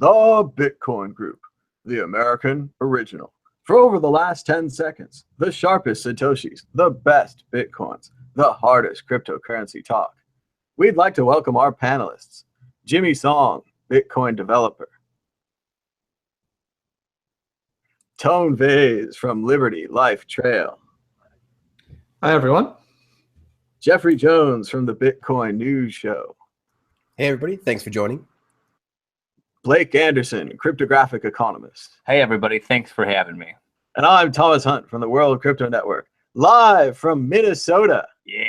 The Bitcoin Group, the American original. For over the last 10 seconds, the sharpest Satoshis, the best Bitcoins, the hardest cryptocurrency talk. We'd like to welcome our panelists, Jimmy Song, Bitcoin developer, Tone Vase from Liberty Life Trail. Hi, everyone. Jeffrey Jones from the Bitcoin News Show. Hey, everybody. Thanks for joining. Blake Anderson, cryptographic economist. Hey, everybody. Thanks for having me. And I'm Thomas Hunt from the World Crypto Network, live from Minnesota. Yeah.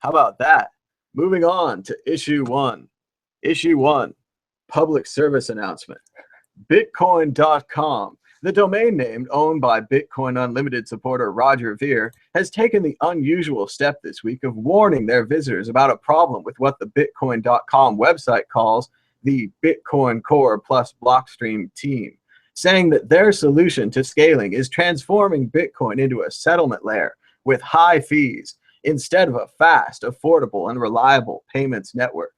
How about that? Moving on to issue one. Issue one, public service announcement. Bitcoin.com, the domain name owned by Bitcoin Unlimited supporter Roger Ver, has taken the unusual step this week of warning their visitors about a problem with what the Bitcoin.com website calls the Bitcoin Core plus Blockstream team, saying that their solution to scaling is transforming Bitcoin into a settlement layer with high fees instead of a fast, affordable, and reliable payments network.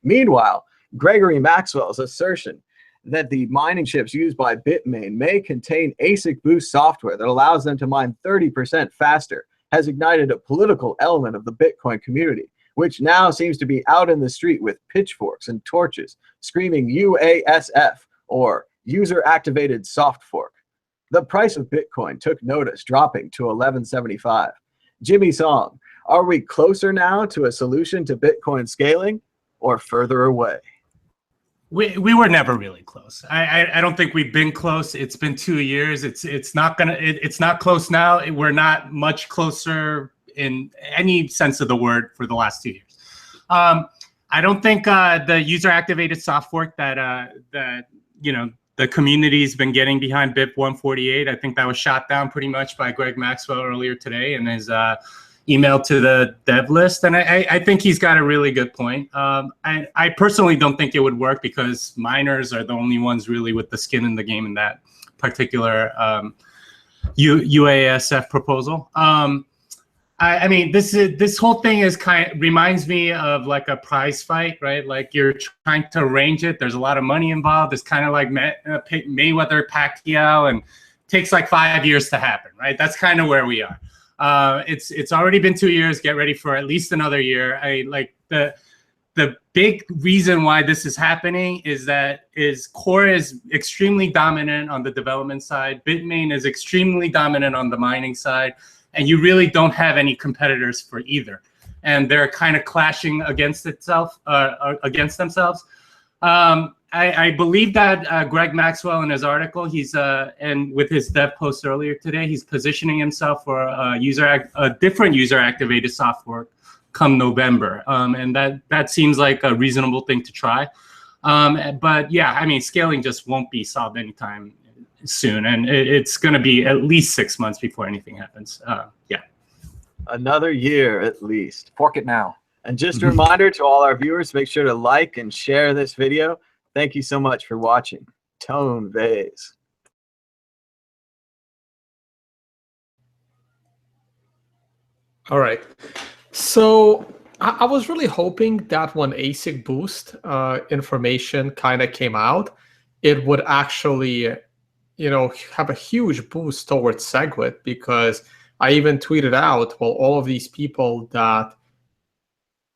Meanwhile, Gregory Maxwell's assertion that the mining chips used by Bitmain may contain AsicBoost software that allows them to mine 30% faster has ignited a political element of the Bitcoin community, which now seems to be out in the street with pitchforks and torches, screaming UASF, or User Activated Soft Fork. The price of Bitcoin took notice, dropping to $11.75. Jimmy Song, are we closer now to a solution to Bitcoin scaling or further away? We were never really close. I don't think we've been close. It's been 2 years. It's not close now. We're not much closer in any sense of the word for the last 2 years. I don't think the user activated soft fork that the community's been getting behind BIP 148. I think that was shot down pretty much by Greg Maxwell earlier today in his email to the dev list. And I think he's got a really good point. I personally don't think it would work because miners are the only ones really with the skin in the game in that particular UASF proposal. I mean, this whole thing is reminds me of like a prize fight, right? Like you're trying to arrange it. There's a lot of money involved. It's kind of like Mayweather, Pacquiao, and takes like 5 years to happen, right? That's kind of where we are. It's already been 2 years. Get ready for at least another year. The big reason why this is happening is Core is extremely dominant on the development side. Bitmain is extremely dominant on the mining side. And you really don't have any competitors for either, and they're kind of clashing against themselves. I believe that Greg Maxwell in his article, and with his dev post earlier today, he's positioning himself for a different user activated software come November, and that seems like a reasonable thing to try. But yeah, I mean, scaling just won't be solved anytime soon, and it's going to be at least 6 months before anything happens. Yeah, another year at least. Fork it now. And just a reminder to all our viewers, make sure to like and share this video. Thank you so much for watching. Tone Vase. All right. So I was really hoping that when AsicBoost information kind of came out, it would actually have a huge boost towards SegWit, because I even tweeted out, well, all of these people that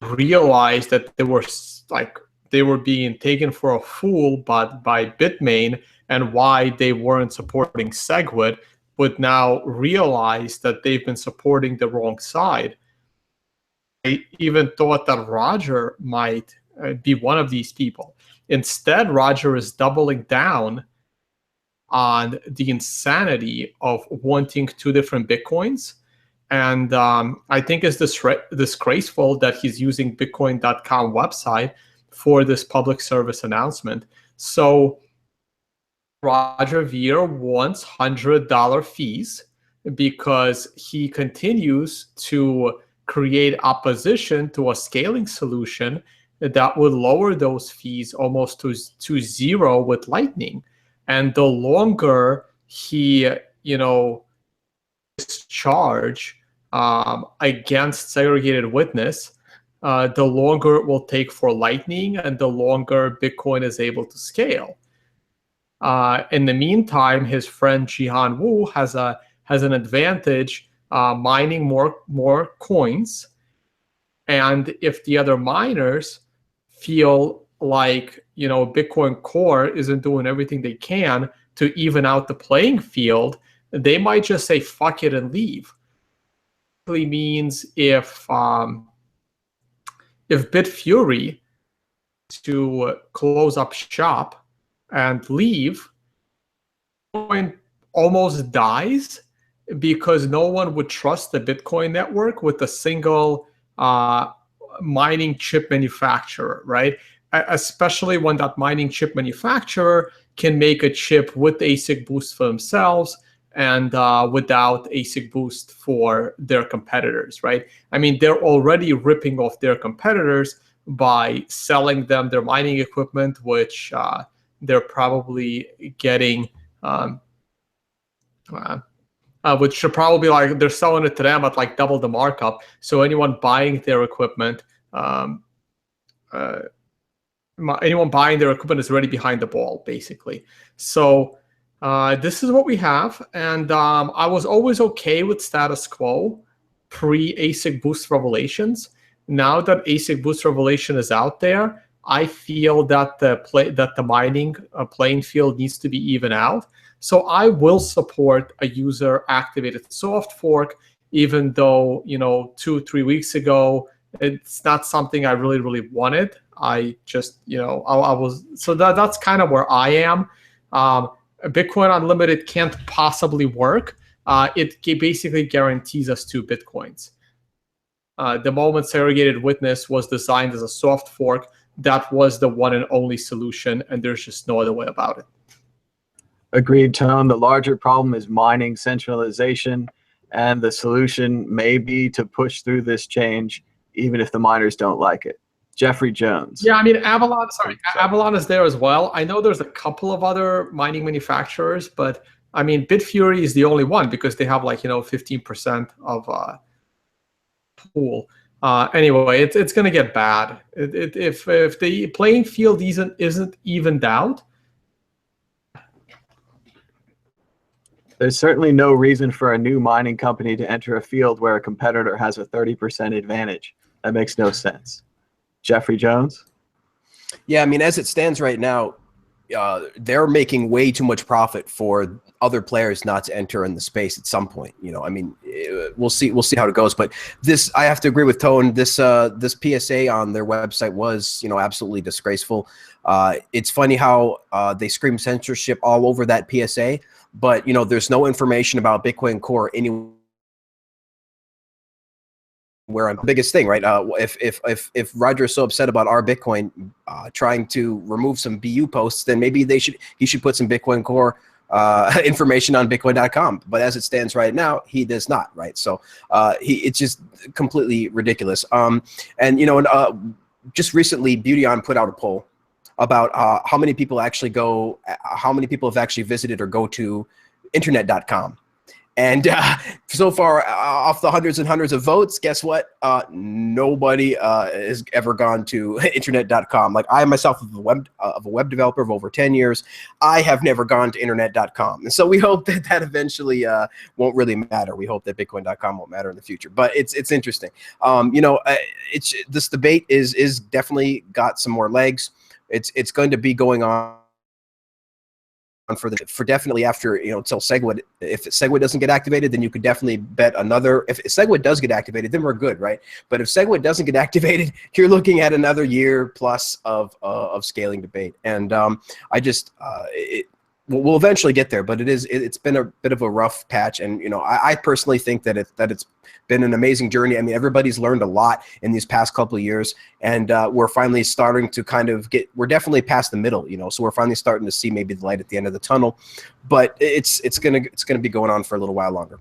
realized that they were being taken for a fool by Bitmain and why they weren't supporting SegWit would now realize that they've been supporting the wrong side. I even thought that Roger might be one of these people. Instead, Roger is doubling down on the insanity of wanting two different Bitcoins. And I think it's disgraceful that he's using Bitcoin.com website for this public service announcement. So Roger Ver wants $100 fees because he continues to create opposition to a scaling solution that would lower those fees almost to zero with Lightning. And the longer he, charge against segregated witness, the longer it will take for Lightning and the longer Bitcoin is able to scale. In the meantime, his friend Jihan Wu has an advantage mining more coins. And if the other miners feel like, Bitcoin Core isn't doing everything they can to even out the playing field, they might just say fuck it and leave. It really means if Bitfury to close up shop and leave, Bitcoin almost dies because no one would trust the Bitcoin network with a single mining chip manufacturer, right? Especially when that mining chip manufacturer can make a chip with AsicBoost for themselves and without AsicBoost for their competitors, right? I mean, they're already ripping off their competitors by selling them their mining equipment, which they're probably getting, which should probably like they're selling it to them at like double the markup. So anyone buying their equipment, is already behind the ball, basically. So this is what we have, and I was always okay with status quo pre-AsicBoost revelations. Now that AsicBoost revelation is out there, I feel that the mining playing field needs to be even out. So I will support a user-activated soft fork, even though 2-3 weeks ago it's not something I really wanted. I just I was so that's kind of where I am. Bitcoin Unlimited can't possibly work. It basically guarantees us 2 Bitcoins. The moment segregated witness was designed as a soft fork, that was the one and only solution, and there's just no other way about it. Agreed, Tone. The larger problem is mining centralization, and the solution may be to push through this change, even if the miners don't like it. Jeffrey Jones. Yeah, I mean, Avalon is there as well. I know there's a couple of other mining manufacturers, but I mean, Bitfury is the only one because they have 15% of pool. Anyway, it's going to get bad. If the playing field isn't evened out. There's certainly no reason for a new mining company to enter a field where a competitor has a 30% advantage. That makes no sense. Jeffrey Jones? Yeah, I mean, as it stands right now, they're making way too much profit for other players not to enter in the space at some point. I mean, we'll see how it goes. But this, I have to agree with Tone. This PSA on their website was, absolutely disgraceful. It's funny how they scream censorship all over that PSA, but there's no information about Bitcoin Core anywhere. Where I'm the biggest thing, right? If Roger is so upset about our Bitcoin trying to remove some BU posts, then maybe he should put some Bitcoin Core information on Bitcoin.com. But as it stands right now, he does not, right? So it's just completely ridiculous. Just recently, Beautyon put out a poll about how many people have actually visited or go to internet.com. And so far, off the hundreds and hundreds of votes, guess what? Nobody has ever gone to internet.com. Like I myself, of a web developer of over 10 years, I have never gone to internet.com. And so we hope that eventually won't really matter. We hope that Bitcoin.com won't matter in the future. But it's interesting. This debate is definitely got some more legs. It's going to be going on for definitely after until SegWit. If SegWit doesn't get activated, then you could definitely bet another. If SegWit does get activated, then we're good, right? But if SegWit doesn't get activated, you're looking at another year plus of scaling debate. And we'll eventually get there, but it's been a bit of a rough patch. And I personally think that it's been an amazing journey. I mean, everybody's learned a lot in these past couple of years, and we're finally starting to we're definitely past the middle, so we're finally starting to see maybe the light at the end of the tunnel. But it's gonna be going on for a little while longer.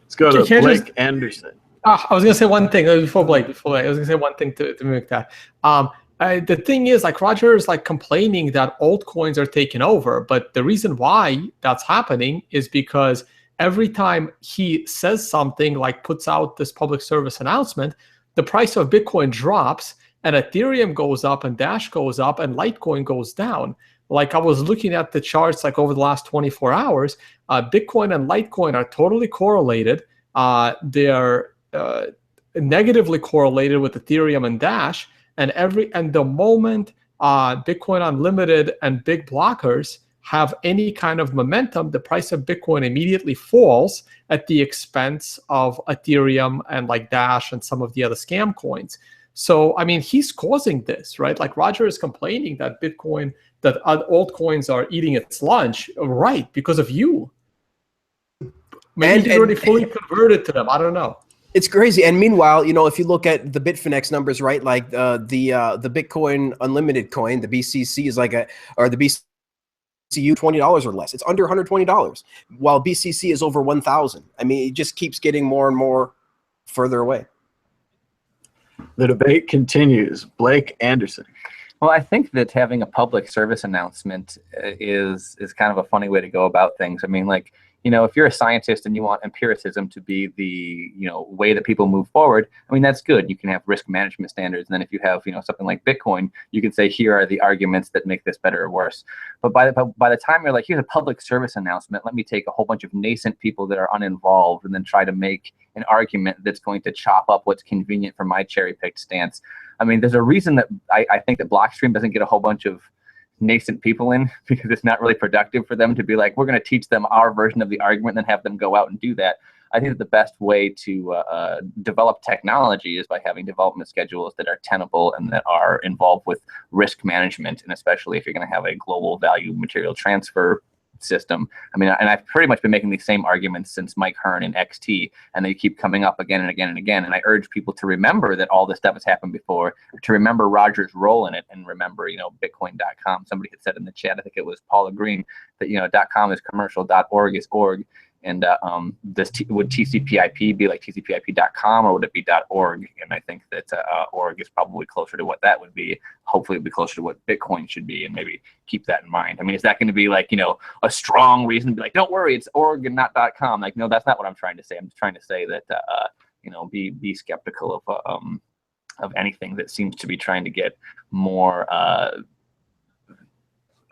Let's go to Blake Anderson. I was gonna say one thing before Blake. I was gonna say one thing to mimic that. The thing is, Roger is complaining that altcoins are taking over, but the reason why that's happening is because every time he says something, puts out this public service announcement, the price of Bitcoin drops and Ethereum goes up and Dash goes up and Litecoin goes down. Like I was looking at the charts like over the last 24 hours, Bitcoin and Litecoin are totally correlated. They are negatively correlated with Ethereum and Dash, and the moment Bitcoin Unlimited and big blockers have any kind of momentum, the price of Bitcoin immediately falls at the expense of Ethereum and like Dash and some of the other scam coins. So, I mean, he's causing this, right? Like Roger is complaining that Bitcoin, that altcoins are eating its lunch, right? Because of you. Maybe he's already fully converted to them. I don't know. It's crazy. And meanwhile, you know, if you look at the Bitfinex numbers, right, like the Bitcoin Unlimited coin, the BCC is like the BCU $20 or less. It's under $120, while BCC is over 1,000. I mean, it just keeps getting more and more further away. The debate continues. Blake Anderson. Well, I think that having a public service announcement is kind of a funny way to go about things. I mean, like, you know, if you're a scientist and you want empiricism to be the, you know, way that people move forward, I mean, that's good. You can have risk management standards. And then if you have, you know, something like Bitcoin, you can say, here are the arguments that make this better or worse. But by the time you're like, here's a public service announcement, let me take a whole bunch of nascent people that are uninvolved and then try to make an argument that's going to chop up what's convenient for my cherry-picked stance. I mean, there's a reason that I think that Blockstream doesn't get a whole bunch of nascent people in, because it's not really productive for them to be like, we're going to teach them our version of the argument and then have them go out and do that. I think that the best way to develop technology is by having development schedules that are tenable and that are involved with risk management, and especially if you're going to have a global value material transfer system. I mean, and I've pretty much been making these same arguments since Mike Hearn and XT, and they keep coming up again and again and again. And I urge people to remember that all this stuff has happened before, to remember Roger's role in it, and remember, you know, Bitcoin.com. Somebody had said in the chat, I think it was Paula Green, that, you know, .com is commercial, .org is org. And would TCP/IP be like TCP/IP.com, or would it be .org? And I think that org is probably closer to what that would be. Hopefully it'd be closer to what Bitcoin should be, and maybe keep that in mind. I mean, is that going to be like, you know, a strong reason to be like, don't worry, it's org and not .com? Like, no, that's not what I'm trying to say. I'm just trying to say that, you know, be skeptical of anything that seems to be trying to get more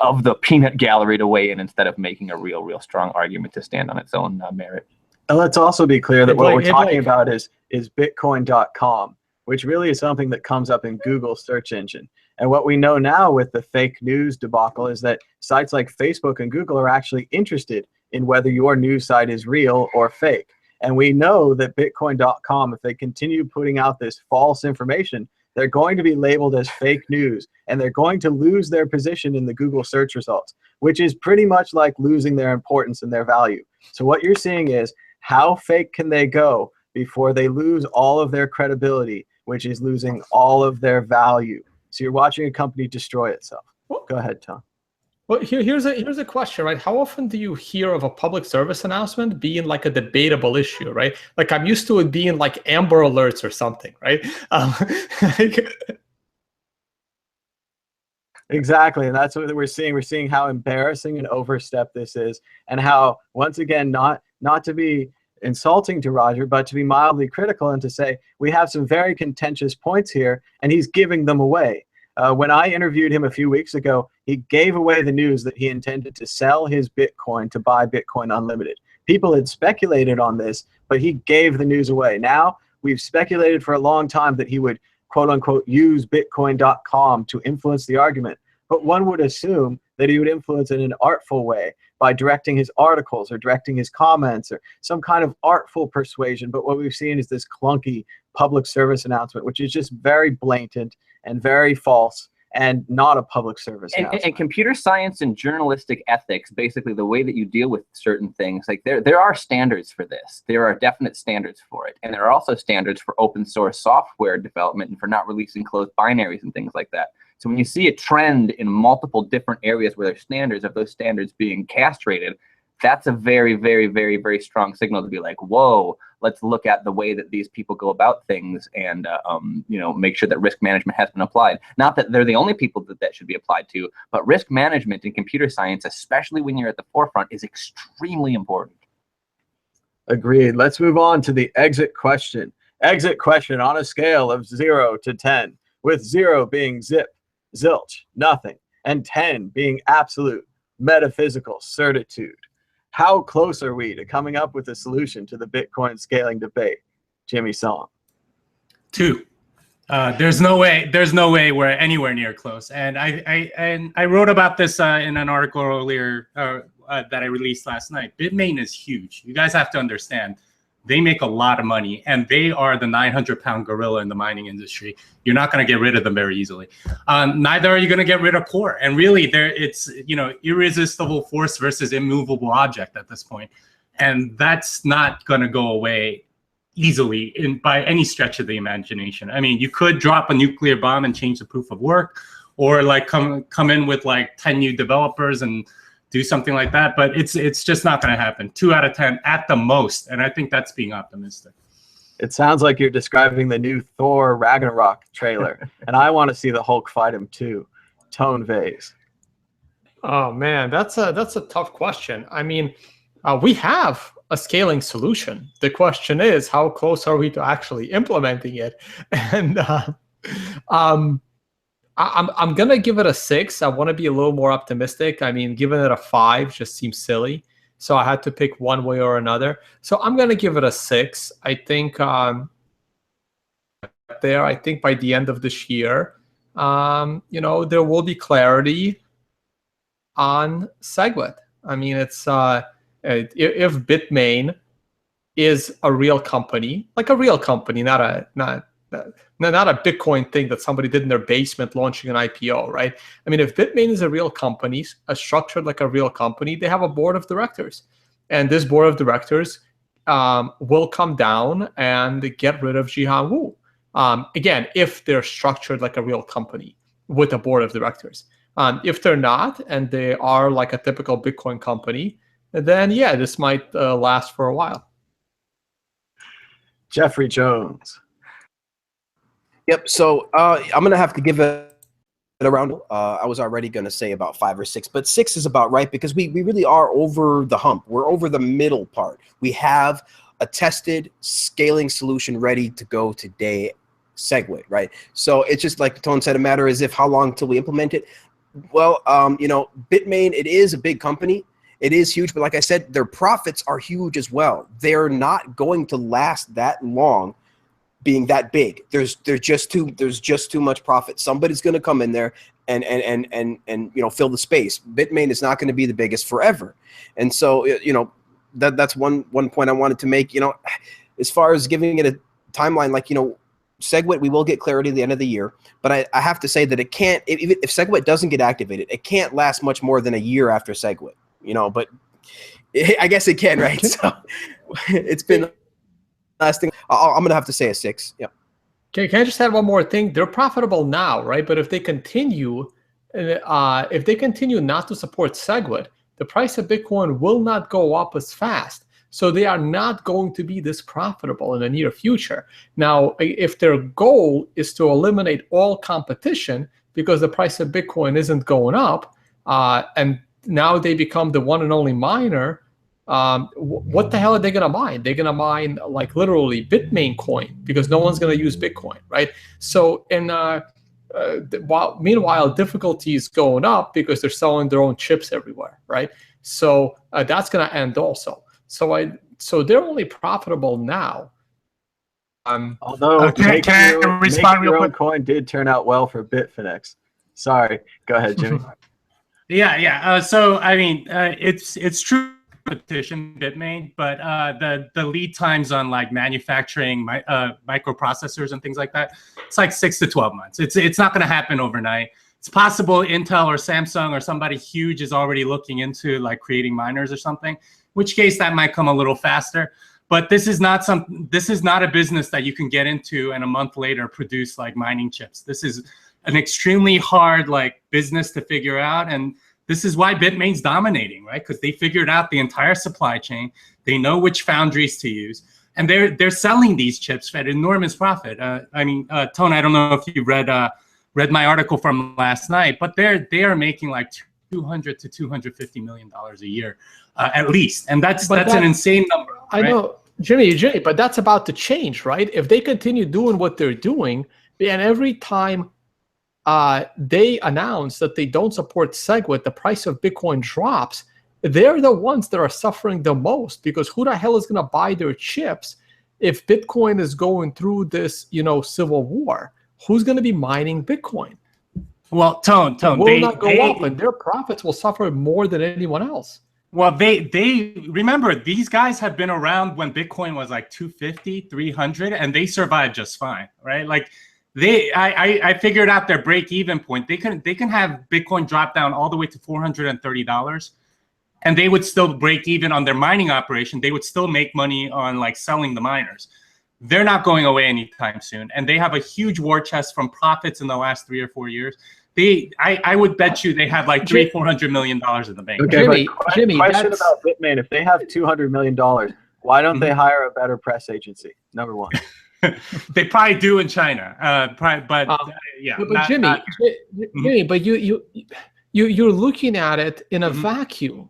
of the peanut gallery to weigh in, instead of making a real strong argument to stand on its own merit. And let's also be clear that what we're talking about is Bitcoin.com, which really is something that comes up in Google's search engine. And what we know now with the fake news debacle is that sites like Facebook and Google are actually interested in whether your news site is real or fake. And we know that Bitcoin.com, if they continue putting out this false information, they're going to be labeled as fake news, and they're going to lose their position in the Google search results, which is pretty much like losing their importance and their value. So what you're seeing is, how fake can they go before they lose all of their credibility, which is losing all of their value? So you're watching a company destroy itself. Go ahead, Tom. Well, here's a question, right? How often do you hear of a public service announcement being like a debatable issue, right? Like, I'm used to it being like Amber Alerts or something, right? Exactly, and that's what we're seeing. We're seeing how embarrassing and overstep this is, and how, once again, not to be insulting to Roger, but to be mildly critical and to say, we have some very contentious points here, and he's giving them away. When I interviewed him a few weeks ago, he gave away the news that he intended to sell his Bitcoin to buy Bitcoin Unlimited. People had speculated on this, but he gave the news away. Now, we've speculated for a long time that he would, quote unquote, use Bitcoin.com to influence the argument. But one would assume that he would influence it in an artful way by directing his articles or directing his comments or some kind of artful persuasion. But what we've seen is this clunky public service announcement, which is just very blatant and very false and not a public service announcement. And computer science and journalistic ethics, basically the way that you deal with certain things, like there are standards for this. There are definite standards for it. And there are also standards for open source software development and for not releasing closed binaries and things like that. So when you see a trend in multiple different areas where there's standards, of those standards being castrated, that's a very, very, very, very strong signal to be like, whoa, let's look at the way that these people go about things and, you know, make sure that risk management has been applied. Not that they're the only people that should be applied to, but risk management in computer science, especially when you're at the forefront, is extremely important. Agreed. Let's move on to the exit question. Exit question on a scale of 0 to 10, with 0 being zip, zilch, nothing, and 10 being absolute metaphysical certitude. How close are we to coming up with a solution to the Bitcoin scaling debate? Jimmy Song. 2. There's no way we're anywhere near close. And I wrote about this in an article earlier that I released last night. Bitmain is huge. You guys have to understand. They make a lot of money, and they are the 900-pound gorilla in the mining industry. You're not going to get rid of them very easily. Neither are you going to get rid of Core. And really, it's irresistible force versus immovable object at this point, and that's not going to go away easily by any stretch of the imagination. I mean, you could drop a nuclear bomb and change the proof of work, or like come in with like 10 new developers and do something like that, but it's just not going to happen. 2 out of 10 at the most, and I think that's being optimistic. It sounds like you're describing the new Thor Ragnarok trailer, and I want to see the Hulk fight him too. Tone Vase. Oh man, that's a tough question. I mean, we have a scaling solution. The question is, how close are we to actually implementing it? And I'm gonna give it a 6. I want to be a little more optimistic. I mean, giving it a 5 just seems silly. So I had to pick one way or another. So I'm gonna give it a 6. I think I think by the end of this year, there will be clarity on SegWit. I mean, it's if Bitmain is a real company, like a real company, not a Bitcoin thing that somebody did in their basement launching an IPO, right? I mean, if Bitmain is a real company, structured like a real company, they have a board of directors. And this board of directors will come down and get rid of Jihan Wu. Again, if they're structured like a real company with a board of directors. If they're not, and they are like a typical Bitcoin company, then yeah, this might last for a while. Jeffrey Jones. Yep. So I'm gonna have to give it around. I was already gonna say about 5 or 6, but 6 is about right because we really are over the hump. We're over the middle part. We have a tested scaling solution ready to go today, SegWit, right? So it's just like Tone said, a matter is if how long till we implement it. Well, Bitmain, it is a big company. It is huge, but like I said, their profits are huge as well. They're not going to last that long being that big. There's just too much profit. Somebody's going to come in there and fill the space. Bitmain is not going to be the biggest forever. And so, that's one point I wanted to make. As far as giving it a timeline, like, SegWit, we will get clarity at the end of the year, but I have to say that it can't, if SegWit doesn't get activated, it can't last much more than a year after SegWit, but I guess it can, right? So it's been lasting. I'm going to have to say a 6. Yeah. Okay, can I just add one more thing? They're profitable now, right? But if they continue not to support SegWit, the price of Bitcoin will not go up as fast. So they are not going to be this profitable in the near future. Now, if their goal is to eliminate all competition because the price of Bitcoin isn't going up, and now they become the one and only miner, what the hell are they going to mine? They're going to mine like literally Bitmain coin because no one's going to use Bitcoin, right? So, meanwhile, difficulty is going up because they're selling their own chips everywhere, right? So that's going to end also. So they're only profitable now. Although can I respond real quick? Coin did turn out well for Bitfinex. Sorry, go ahead, Jimmy. Yeah. So I mean, it's true competition Bitmain, but the lead times on like manufacturing microprocessors and things like that, it's like 6 to 12 months. It's not going to happen overnight. It's possible Intel or Samsung or somebody huge is already looking into like creating miners or something, in which case that might come a little faster. But this is not a business that you can get into and a month later produce like mining chips. This is an extremely hard like business to figure out, and this is why Bitmain's dominating, right? Because they figured out the entire supply chain. They know which foundries to use, and they're selling these chips at enormous profit. Tone, I don't know if you read my article from last night, but they are making like $200 to $250 million a year at least, and that's an insane number. Right? I know. Jimmy, but that's about to change, right? If they continue doing what they're doing, and every time they announce that they don't support SegWit, the price of Bitcoin drops, they're the ones that are suffering the most, because who the hell is going to buy their chips if Bitcoin is going through this, civil war? Who's going to be mining Bitcoin? Well, Tone, will not go up, and their profits will suffer more than anyone else. Well, they remember, these guys have been around when Bitcoin was like 250, 300, and they survived just fine, right? Like I figured out their break-even point. They can have Bitcoin drop down all the way to $430, and they would still break even on their mining operation. They would still make money on like selling the miners. They're not going away anytime soon, and they have a huge war chest from profits in the last 3 or 4 years. I would bet you they have like $400 million in the bank. Okay, Jimmy, question about Bitmain. If they have $200 million, why don't they hire a better press agency? Number one. They probably do in China. Yeah. But Jimmy, but you're looking at it in a vacuum,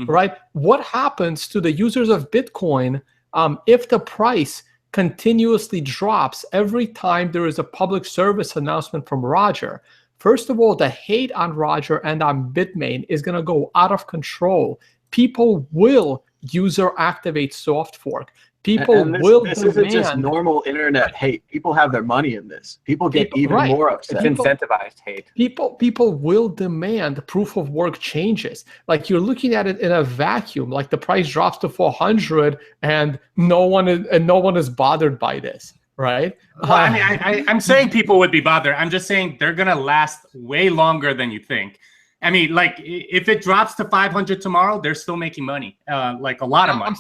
right? What happens to the users of Bitcoin if the price continuously drops every time there is a public service announcement from Roger? First of all, the hate on Roger and on Bitmain is going to go out of control. People will user activate soft fork. People will demand. This isn't just normal internet hate. People have their money in this. People get even more upset. It's incentivized hate. People will demand proof of work changes. Like, you're looking at it in a vacuum. Like, the price drops to 400, and no one is bothered by this. Right. Well, I mean, I'm saying people would be bothered. I'm just saying they're going to last way longer than you think. I mean, like, if it drops to 500 tomorrow, they're still making money, like a lot of money.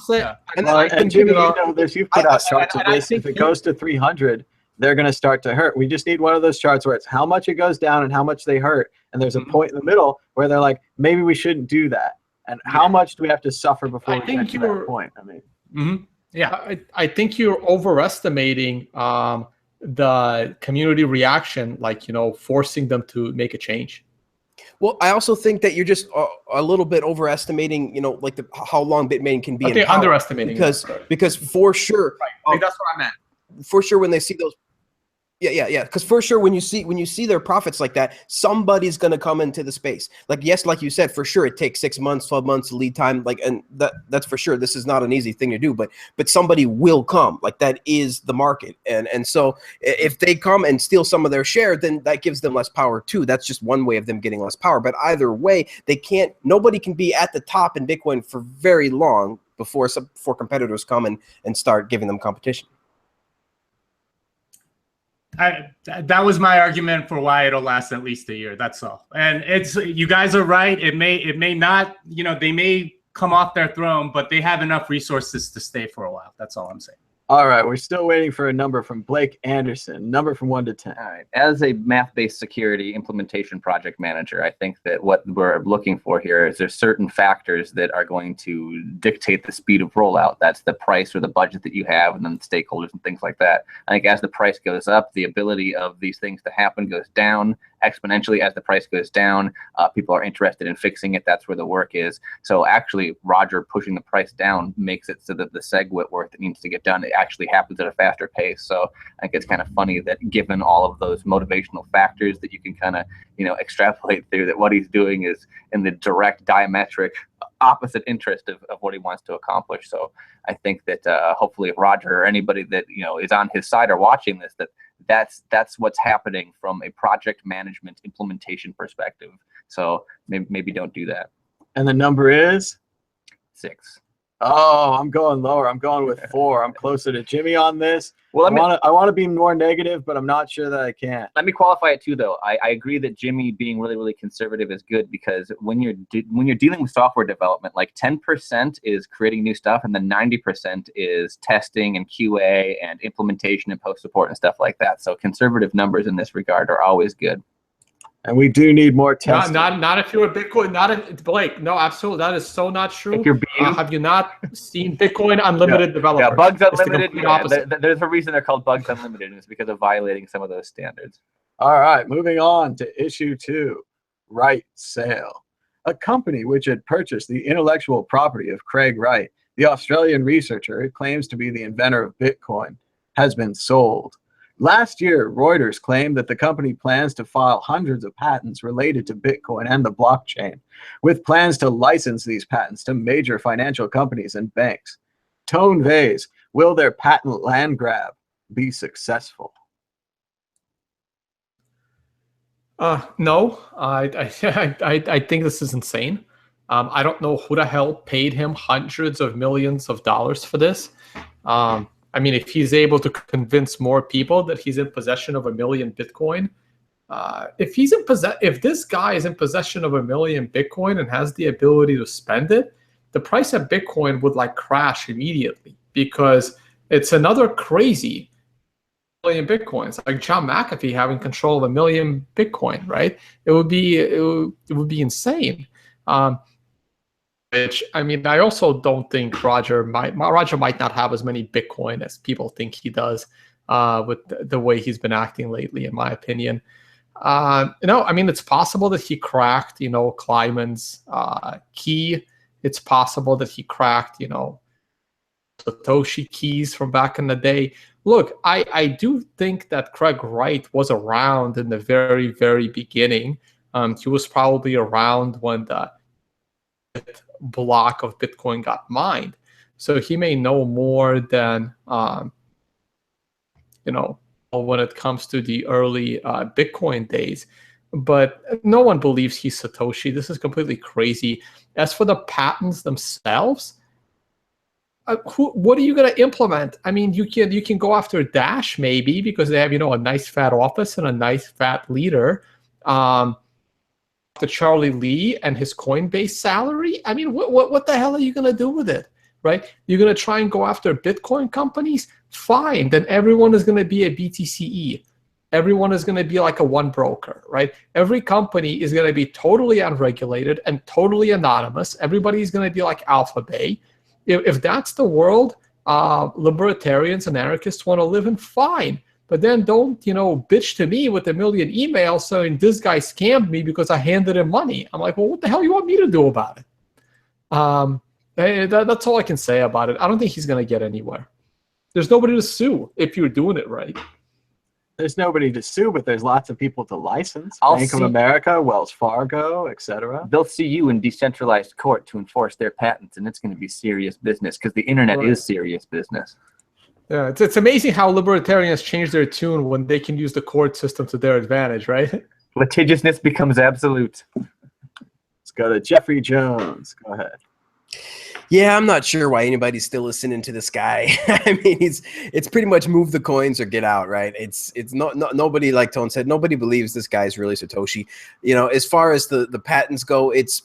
And Jimmy, you've put out charts of this. If it goes to 300, they're going to start to hurt. We just need one of those charts where it's how much it goes down and how much they hurt. And there's a point in the middle where they're like, maybe we shouldn't do that. And how much do we have to suffer before we get to that point? I mean, yeah, I think you're overestimating the community reaction, like, forcing them to make a change. Well, I also think that you're just a little bit overestimating, like how long Bitmain can be in power. Underestimating because for sure, right. That's what I meant. For sure, when they see those. Yeah. Because for sure, when you see their profits like that, somebody's gonna come into the space. Like, yes, like you said, for sure, it takes 6 months, 12 months lead time. Like, and that's for sure. This is not an easy thing to do, but somebody will come. Like, that is the market, and so if they come and steal some of their share, then that gives them less power too. That's just one way of them getting less power. But either way, they can't. Nobody can be at the top in Bitcoin for very long before competitors come and start giving them competition. That was my argument for why it'll last at least a year. That's all. And you guys are right. It may not, they may come off their throne, but they have enough resources to stay for a while. That's all I'm saying. All right, we're still waiting for a number from Blake Anderson. Number from 1 to 10. All right. As a math-based security implementation project manager, I think that what we're looking for here is there's certain factors that are going to dictate the speed of rollout. That's the price or the budget that you have, and then the stakeholders and things like that. I think as the price goes up, the ability of these things to happen goes down exponentially. As the price goes down, people are interested in fixing it. That's where the work is. So actually, Roger pushing the price down makes it so that the SegWit work that needs to get done actually happens at a faster pace. So I think it's kind of funny that given all of those motivational factors that you can kind of, extrapolate through, that what he's doing is in the direct diametric opposite interest of what he wants to accomplish. So I think that hopefully if Roger or anybody that, is on his side or watching this, that's what's happening from a project management implementation perspective. So maybe don't do that. And the number is 6. Oh, I'm going lower. I'm going with 4. I'm closer to Jimmy on this. Well, I want to be more negative, but I'm not sure that I can. Let me qualify it too, though. I agree that Jimmy being really, really conservative is good, because when you're dealing with software development, like 10% is creating new stuff, and then 90% is testing and QA and implementation and post support and stuff like that. So conservative numbers in this regard are always good. And we do need more testing. Not if you're a Bitcoin, Blake. No, absolutely. That is so not true. If you're have you not seen Bitcoin Unlimited developers? Yeah, Bugs Unlimited. There's a reason they're called Bugs Unlimited, and it's because of violating some of those standards. All right, moving on to issue 2, Wright sale. A company which had purchased the intellectual property of Craig Wright The Australian researcher, who claims to be the inventor of Bitcoin, has been sold. Last year, Reuters claimed that the company plans to file hundreds of patents related to Bitcoin and the blockchain, with plans to license these patents to major financial companies and banks. Tone Vase, will their patent land grab be successful? No, I think this is insane. I don't know who the hell paid him hundreds of millions of dollars for this. I mean, if he's able to convince more people that he's in possession of 1 million Bitcoin, if this guy is in possession of 1 million Bitcoin and has the ability to spend it, the price of Bitcoin would like crash immediately, because it's another crazy 1 million Bitcoins, like John McAfee having control of 1 million Bitcoin, right? It would be insane. Which, I mean, I also don't think Roger might not have as many Bitcoin as people think he does, with the way he's been acting lately, in my opinion. I mean, it's possible that he cracked, Kleiman's key. It's possible that he cracked, Satoshi keys from back in the day. Look, I do think that Craig Wright was around in the very, very beginning. He was probably around when the block of Bitcoin got mined, so he may know more than when it comes to the early Bitcoin days. But no one believes he's Satoshi. This is completely crazy. As for the patents themselves, what are you going to implement? I mean, you can go after Dash maybe, because they have a nice fat office and a nice fat leader. To Charlie Lee and his Coinbase salary. I mean, what the hell are you going to do with it, right? You're going to try and go after Bitcoin companies? Fine, then everyone is going to be a BTCE. Everyone is going to be like a one broker, right? Every company is going to be totally unregulated and totally anonymous. Everybody's going to be like Alphabet. If that's the world libertarians and anarchists want to live in, fine. But then don't, bitch to me with 1 million emails saying this guy scammed me because I handed him money. I'm like, well, what the hell you want me to do about it? That's all I can say about it. I don't think he's going to get anywhere. There's nobody to sue if you're doing it right. There's nobody to sue, but there's lots of people to license. Bank of America, Wells Fargo, etc. They'll sue you in decentralized court to enforce their patents, and it's going to be serious business, because the internet is serious business. Yeah, it's amazing how libertarians change their tune when they can use the court system to their advantage, right? Litigiousness becomes absolute. Let's go to Jeffrey Jones. Go ahead. Yeah, I'm not sure why anybody's still listening to this guy. I mean, it's pretty much move the coins or get out, right? It's nobody, like Tone said, nobody believes this guy's really Satoshi. As far as the patents go, it's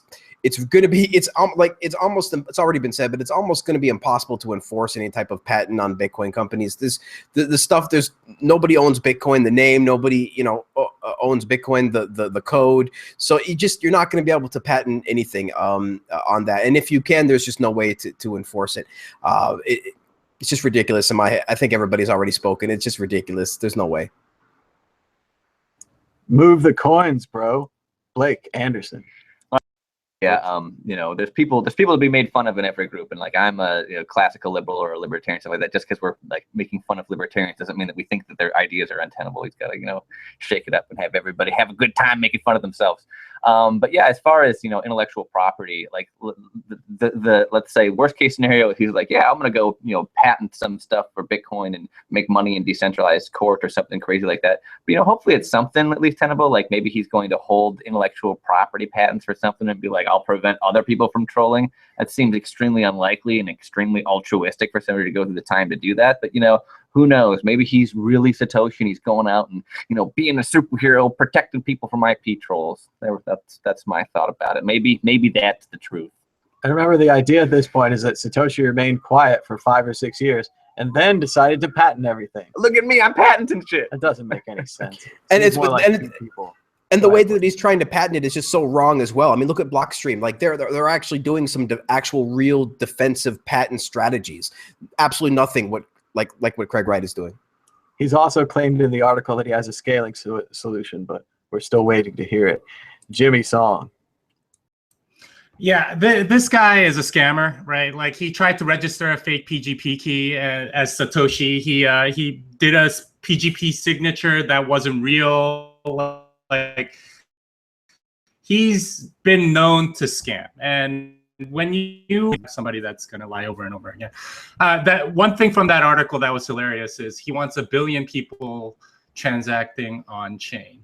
going to be, it's already been said, but it's almost going to be impossible to enforce any type of patent on Bitcoin companies. The stuff, there's nobody owns Bitcoin, the name, nobody, owns Bitcoin, the code. So you're not going to be able to patent anything on that. And if you can, there's just no way to enforce it. It's just ridiculous in my head. I think everybody's already spoken. It's just ridiculous. There's no way. Move the coins, bro. Blake Anderson. Yeah, there's people to be made fun of in every group, and like I'm a classical liberal or a libertarian, stuff like that. Just because we're like making fun of libertarians doesn't mean that we think that their ideas are untenable. He's got to shake it up and have everybody have a good time making fun of themselves. But yeah, as far as intellectual property, like the let's say worst case scenario, he's like, yeah, I'm gonna go patent some stuff for Bitcoin and make money in decentralized court or something crazy like that. But hopefully it's something at least tenable. Like maybe he's going to hold intellectual property patents for something and be like, I'll prevent other people from trolling. That seems extremely unlikely and extremely altruistic for somebody to go through the time to do that. But who knows? Maybe he's really Satoshi and he's going out and being a superhero, protecting people from IP trolls. That's my thought about it. Maybe that's the truth. I remember the idea at this point is that Satoshi remained quiet for 5 or 6 years and then decided to patent everything. Look at me, I'm patenting shit. It doesn't make any sense. And it's more like people. And the way that he's trying to patent it is just so wrong as well. I mean, look at Blockstream. Like they're actually doing some actual real defensive patent strategies. Absolutely nothing like what Craig Wright is doing. He's also claimed in the article that he has a scaling solution, but we're still waiting to hear it. Jimmy Song. Yeah, this guy is a scammer, right? Like he tried to register a fake PGP key as Satoshi. He did a PGP signature that wasn't real. Like he's been known to scam, and when you have somebody that's going to lie over and over again, that one thing from that article that was hilarious is he wants 1 billion people transacting on chain.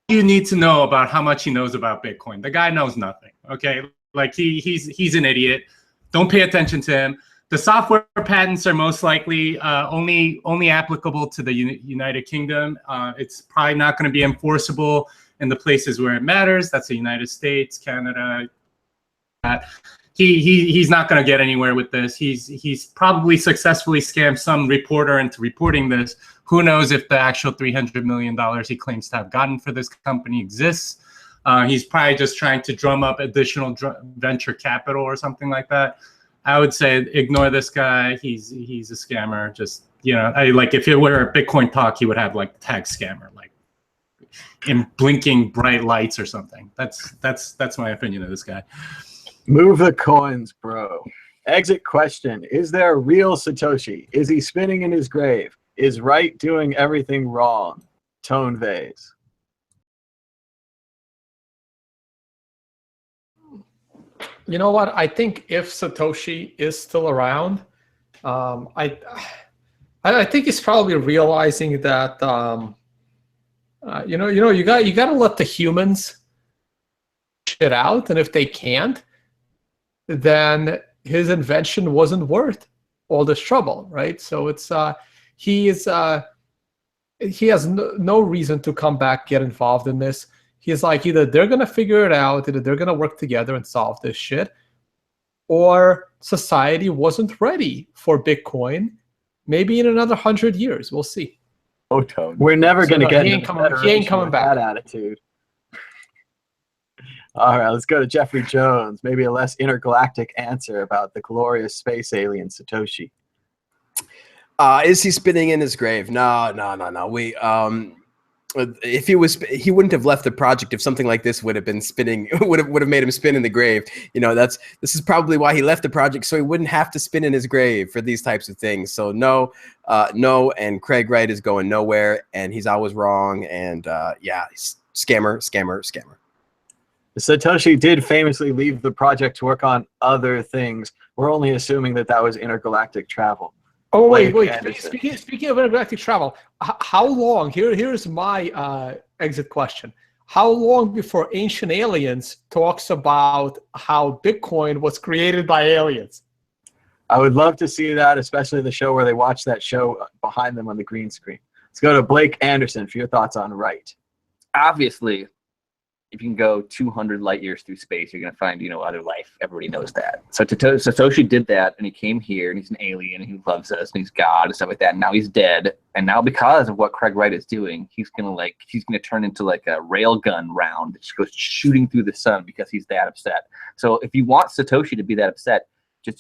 You need to know about how much he knows about Bitcoin. The guy knows nothing. Okay, like he's an idiot. Don't pay attention to him. The software patents are most likely only applicable to the United Kingdom. It's probably not going to be enforceable in the places where it matters. That's the United States, Canada. He's not going to get anywhere with this. He's probably successfully scammed some reporter into reporting this. Who knows if the actual $300 million he claims to have gotten for this company exists. He's probably just trying to drum up additional venture capital or something like that. I would say ignore this guy. He's a scammer. Just, you know, like if it were a Bitcoin talk, he would have like tag scammer, like in blinking bright lights or something. That's my opinion of this guy. Move the coins, bro. Exit question. Is there a real Satoshi? Is he spinning in his grave? Is Wright doing everything wrong? Tone vase. You know what? I think if Satoshi is still around, I think he's probably realizing that you got to let the humans shit out, and if they can't, then his invention wasn't worth all this trouble, right? So it's he has no reason to come back, get involved in this. He's like, either they're gonna figure it out, either they're gonna work together and solve this shit, or society wasn't ready for Bitcoin. Maybe in another 100 years, we'll see. Oh, Tone. We're never gonna get. He ain't coming back. That attitude. All right, let's go to Jeffrey Jones. Maybe a less intergalactic answer about the glorious space alien Satoshi. Is he spinning in his grave? No. If he wouldn't have left the project if something like this would have been spinning, would have made him spin in the grave. You know, this is probably why he left the project, so he wouldn't have to spin in his grave for these types of things. So no, and Craig Wright is going nowhere, and he's always wrong. And yeah, scammer. Satoshi did famously leave the project to work on other things. We're only assuming that was intergalactic travel. Oh, wait. Speaking of intergalactic travel, how long, here's my exit question. How long before Ancient Aliens talks about how Bitcoin was created by aliens? I would love to see that, especially the show where they watch that show behind them on the green screen. Let's go to Blake Anderson for your thoughts on Wright. Obviously, if you can go 200 light years through space, you're going to find, other life. Everybody knows that. So Satoshi did that, and he came here, and he's an alien, and he loves us, and he's God, and stuff like that. And now he's dead. And now because of what Craig Wright is doing, he's going to turn into like a railgun round that just goes shooting through the sun because he's that upset. So if you want Satoshi to be that upset, just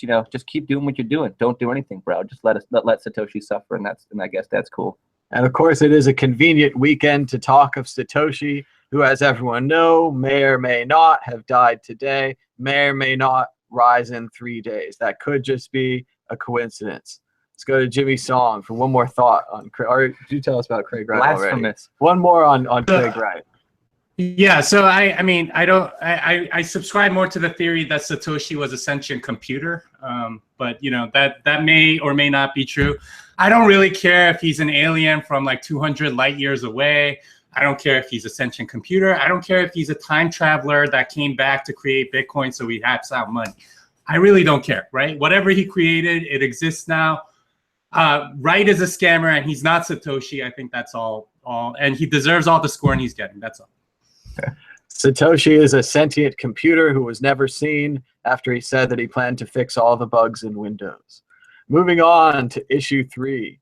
keep doing what you're doing. Don't do anything, bro. Just let Satoshi suffer, and I guess that's cool. And of course, it is a convenient weekend to talk of Satoshi, who, as everyone knows, may or may not have died today, may or may not rise in 3 days. That could just be a coincidence. Let's go to Jimmy Song for one more thought on Craig. Or do tell us about Craig Wright already. One more on Craig Wright. Yeah, so I subscribe more to the theory that Satoshi was a sentient computer, but that may or may not be true. I don't really care if he's an alien from like 200 light years away. I don't care if he's a sentient computer. I don't care if he's a time traveler that came back to create Bitcoin so he has out money. I really don't care, right? Whatever he created, it exists now. Wright is a scammer and he's not Satoshi. I think that's all, and he deserves all the scorn he's getting. That's all. Satoshi is a sentient computer who was never seen after he said that he planned to fix all the bugs in Windows. Moving on to issue 3.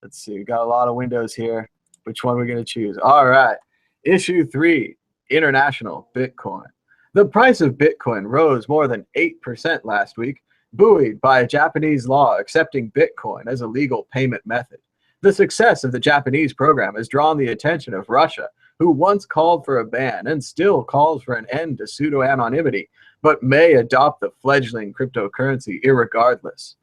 Let's see, we got a lot of windows here. Which one are we going to choose? All right, issue 3, International Bitcoin. The price of Bitcoin rose more than 8% last week, buoyed by a Japanese law accepting Bitcoin as a legal payment method. The success of the Japanese program has drawn the attention of Russia, who once called for a ban and still calls for an end to pseudo-anonymity, but may adopt the fledgling cryptocurrency irregardless.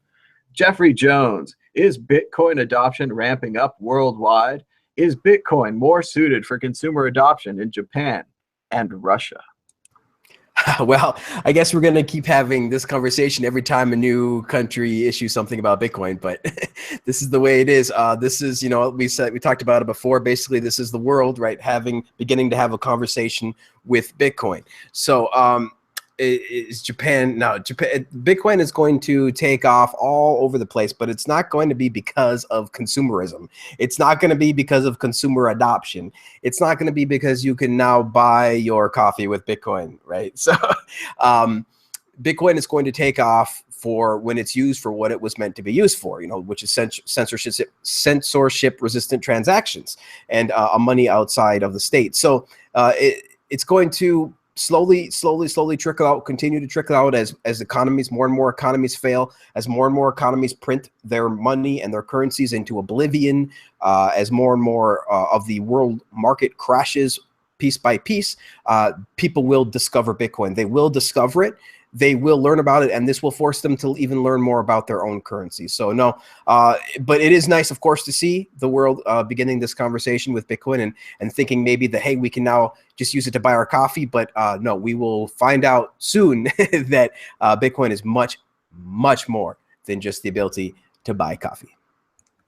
Jeffrey Jones, is Bitcoin adoption ramping up worldwide? Is Bitcoin more suited for consumer adoption in Japan and Russia? Well, I guess we're going to keep having this conversation every time a new country issues something about Bitcoin, but this is the way it is. This is, we talked about it before. Basically, this is the world, right? Beginning to have a conversation with Bitcoin. So, is Japan now? Bitcoin is going to take off all over the place, but it's not going to be because of consumerism. It's not going to be because of consumer adoption. It's not going to be because you can now buy your coffee with Bitcoin, right? So, Bitcoin is going to take off for when it's used for what it was meant to be used for, which is censorship-resistant transactions and money outside of the state. So, it's going to slowly trickle out, continue to trickle out as more and more economies fail, as more and more economies print their money and their currencies into oblivion, as more and more of the world market crashes piece by piece. People will discover Bitcoin. They will discover it. They will learn about it, and this will force them to even learn more about their own currency. So no, but it is nice, of course, to see the world beginning this conversation with Bitcoin and thinking maybe that, hey, we can now just use it to buy our coffee. But no, we will find out soon that Bitcoin is much, much more than just the ability to buy coffee.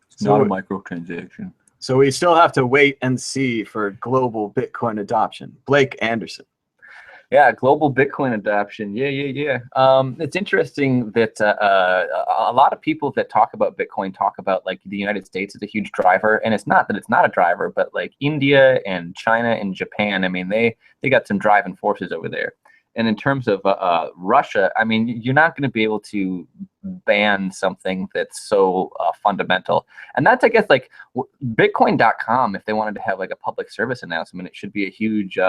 It's not a microtransaction. So we still have to wait and see for global Bitcoin adoption. Blake Anderson. Yeah, global Bitcoin adoption. Yeah. It's interesting that a lot of people that talk about Bitcoin talk about like the United States is a huge driver, and it's not that it's not a driver, but like India and China and Japan, I mean, they got some driving forces over there. And in terms of Russia, I mean, you're not going to be able to ban something that's so fundamental. And that's, I guess, like Bitcoin.com, if they wanted to have like a public service announcement, it should be a huge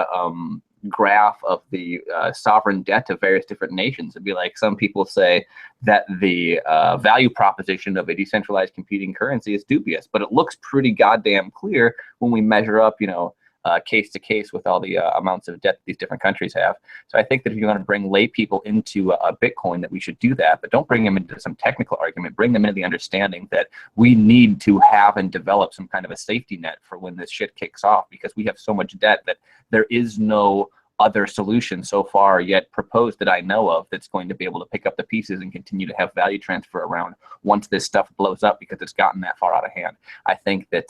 graph of the sovereign debt of various different nations. It'd be like some people say that the value proposition of a decentralized competing currency is dubious, but it looks pretty goddamn clear when we measure up, case to case with all the amounts of debt these different countries have. So I think that if you want to bring lay people into Bitcoin, that we should do that, but don't bring them into some technical argument. Bring them into the understanding that we need to have and develop some kind of a safety net for when this shit kicks off, because we have so much debt that there is no other solution so far yet proposed that I know of that's going to be able to pick up the pieces and continue to have value transfer around once this stuff blows up, because it's gotten that far out of hand. I think that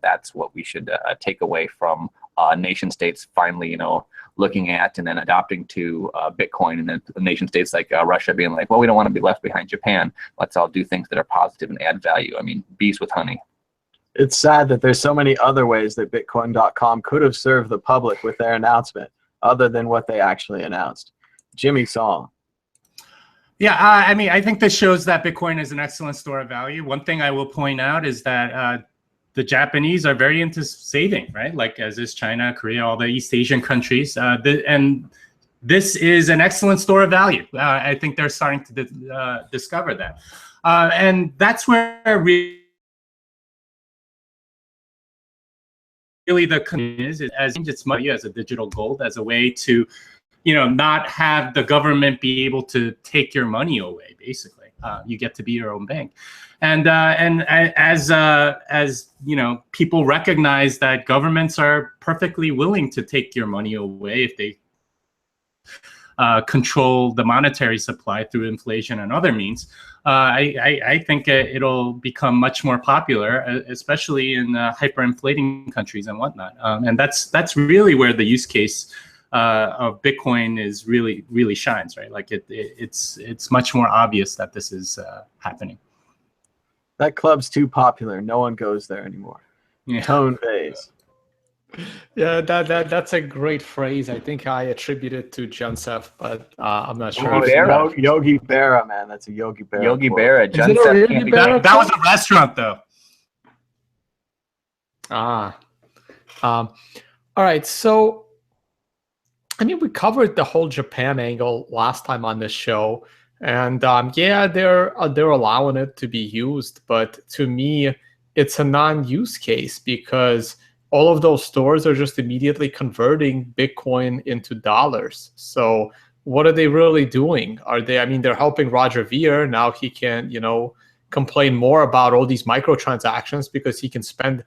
that's what we should take away from nation states finally, looking at and then adopting to Bitcoin, and then nation states like Russia being like, well, we don't want to be left behind Japan. Let's all do things that are positive and add value. I mean, bees with honey. It's sad that there's so many other ways that Bitcoin.com could have served the public with their announcement, other than what they actually announced. Jimmy Song. Yeah, I mean, I think this shows that Bitcoin is an excellent store of value. One thing I will point out is that the Japanese are very into saving, right? Like as is China, Korea, all the East Asian countries. And this is an excellent store of value. I think they're starting to discover that. And that's where really the is as its money as a digital gold, as a way to, not have the government be able to take your money away. Basically, you get to be your own bank, and as people recognize that governments are perfectly willing to take your money away if they control the monetary supply through inflation and other means. I think it'll become much more popular, especially in hyperinflating countries and whatnot. And that's really where the use case of Bitcoin is really shines, right? Like it's much more obvious that this is happening. That club's too popular. No one goes there anymore. Yeah. Tone phase. Yeah, that's a great phrase. I think I attribute it to Joseph, but I'm not sure. Yogi Berra, man. That's a Yogi Berra. Yogi quote. Berra. Joseph can't be. That was a restaurant, though. All right. So, I mean, we covered the whole Japan angle last time on this show, and yeah, they're allowing it to be used, but to me, it's a non-use case because all of those stores are just immediately converting Bitcoin into dollars. So what are they really doing? Are they, I mean, they're helping Roger Ver. Now he can, you know, complain more about all these microtransactions because he can spend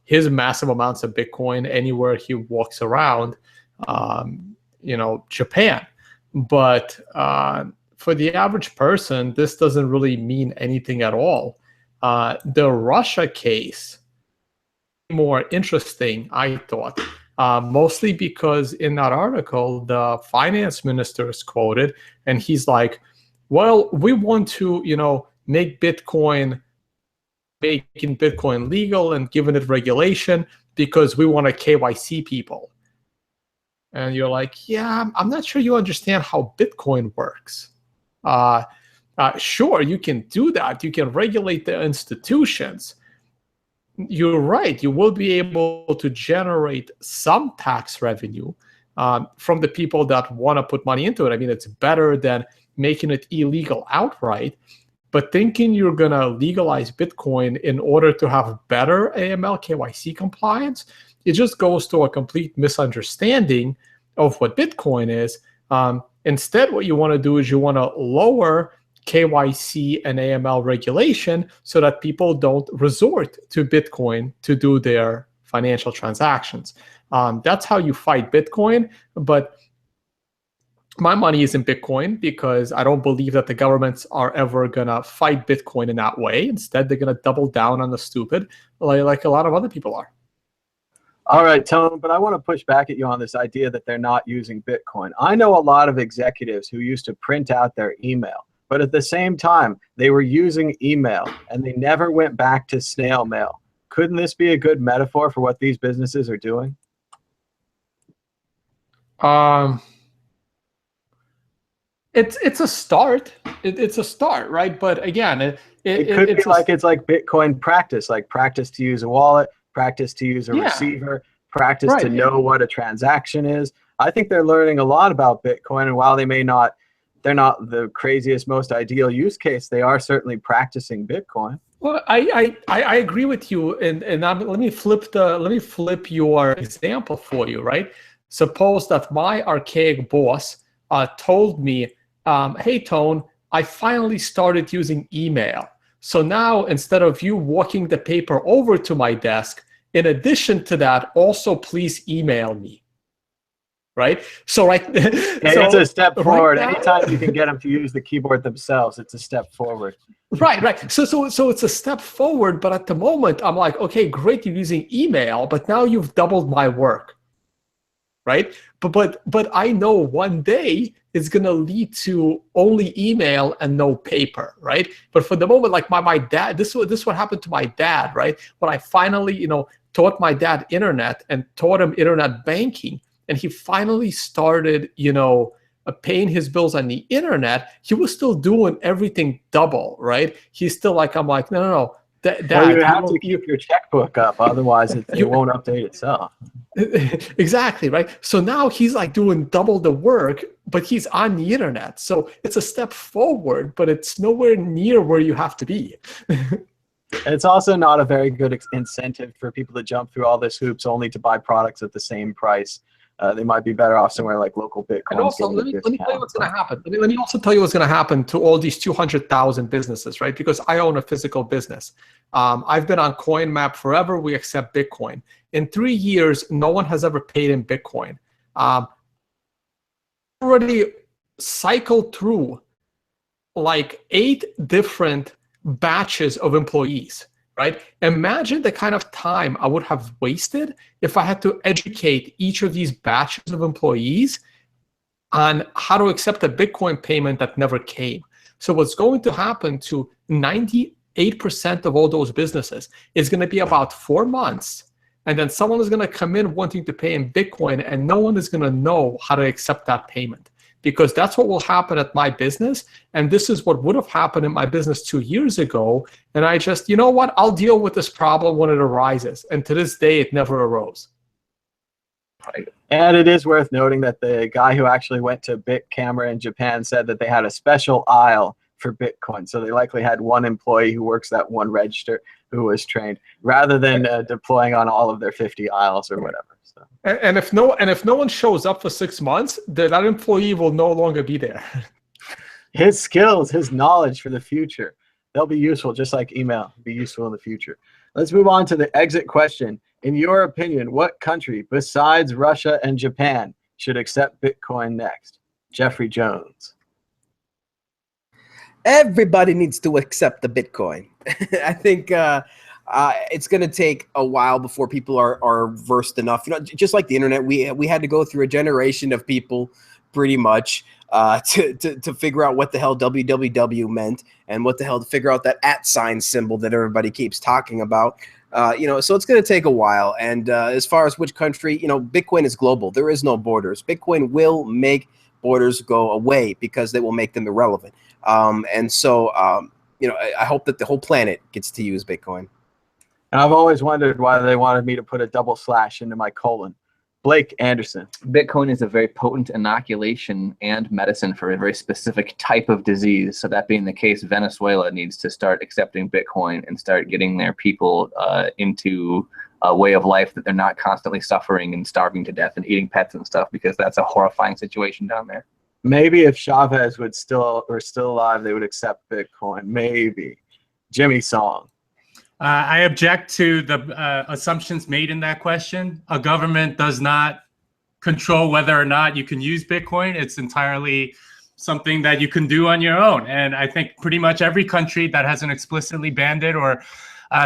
his massive amounts of Bitcoin anywhere he walks around, you know, Japan. But for the average person, this doesn't really mean anything at all. The Russia case, more interesting, I thought, mostly because in that article, the finance minister is quoted, and he's like, well, we want to, you know, making Bitcoin legal and giving it regulation because we want to KYC people. And you're like, yeah, I'm not sure you understand how Bitcoin works. Sure, you can do that. You can regulate the institutions. You're right. You will be able to generate some tax revenue from the people that want to put money into it. I mean, it's better than making it illegal outright. But thinking you're going to legalize Bitcoin in order to have better AML KYC compliance, it just goes to a complete misunderstanding of what Bitcoin is. Instead, what you want to do is you want to lower KYC and AML regulation so that people don't resort to Bitcoin to do their financial transactions. That's how you fight Bitcoin. But my money is in Bitcoin because I don't believe that the governments are ever going to fight Bitcoin in that way. Instead, they're going to double down on the stupid like a lot of other people are. All right, Tone, but I want to push back at you on this idea that they're not using Bitcoin. I know a lot of executives who used to print out their email, but at the same time, they were using email and they never went back to snail mail. Couldn't this be a good metaphor for what these businesses are doing? It's a start. It's a start, right? But again, it could be like it's like Bitcoin practice, like practice to use a wallet, practice to use a receiver, practice to know what a transaction is. I think they're learning a lot about Bitcoin, and while they're not the craziest, most ideal use case, they are certainly practicing Bitcoin. Well, I agree with you, and let me flip your example for you, right? Suppose that my archaic boss told me, hey, Tone, I finally started using email. So now, instead of you walking the paper over to my desk, in addition to that, also please email me. Right? So it's a step forward. Now, anytime you can get them to use the keyboard themselves, it's a step forward. Right. So it's a step forward, but at the moment, I'm like, okay, great, you're using email, but now you've doubled my work. Right? But I know one day it's gonna lead to only email and no paper, right? But for the moment, like my dad, this is what happened to my dad, right? When I finally, taught my dad internet and taught him internet banking, and he finally started, paying his bills on the internet, he was still doing everything double, right? He's still like, I'm like, no. Dad, you have to keep your checkbook up, otherwise it won't update itself. Exactly, right? So now he's like doing double the work, but he's on the internet. So it's a step forward, but it's nowhere near where you have to be. It's also not a very good incentive for people to jump through all this hoops only to buy products at the same price. They might be better off somewhere like local Bitcoin. And also, let me tell you what's going to happen. Let me also tell you what's going to happen to all these 200,000 businesses, right? Because I own a physical business. I've been on CoinMap forever. We accept Bitcoin. In 3 years, no one has ever paid in Bitcoin. Already cycled through like 8 different batches of employees. Right? Imagine the kind of time I would have wasted if I had to educate each of these batches of employees on how to accept a Bitcoin payment that never came. So what's going to happen to 98% of all those businesses is going to be about 4 months. And then someone is going to come in wanting to pay in Bitcoin, and no one is going to know how to accept that payment. Because that's what will happen at my business. And this is what would have happened in my business 2 years ago. And I just, you know what? I'll deal with this problem when it arises. And to this day, it never arose. Right. And it is worth noting that the guy who actually went to BitCamera in Japan said that they had a special aisle for Bitcoin. So they likely had one employee who works that one register. who was trained, rather than deploying on all of their 50 aisles or whatever. So. And if no one shows up for 6 months, then that employee will no longer be there. His skills, his knowledge for the future, they'll be useful, just like email, be useful in the future. Let's move on to the exit question. In your opinion, what country besides Russia and Japan should accept Bitcoin next? Jeffrey Jones. Everybody needs to accept the Bitcoin. I think it's going to take a while before people are versed enough. You know, just like the internet, we had to go through a generation of people pretty much to figure out what the hell www meant and what the hell to figure out that @ symbol that everybody keeps talking about. You know, so it's going to take a while. And as far as which country, you know, Bitcoin is global. There is no borders. Bitcoin will make borders go away because they will make them irrelevant. And so, you know, I hope that the whole planet gets to use Bitcoin. And I've always wondered why they wanted me to put a / into my colon. Blake Anderson. Bitcoin is a very potent inoculation and medicine for a very specific type of disease. So that being the case, Venezuela needs to start accepting Bitcoin and start getting their people into a way of life that they're not constantly suffering and starving to death and eating pets and stuff, because that's a horrifying situation down there. Maybe if Chavez were still alive, they would accept Bitcoin. Maybe. Jimmy Song. I object to the assumptions made in that question. A government does not control whether or not you can use Bitcoin. It's entirely something that you can do on your own. And I think pretty much every country that hasn't explicitly banned it or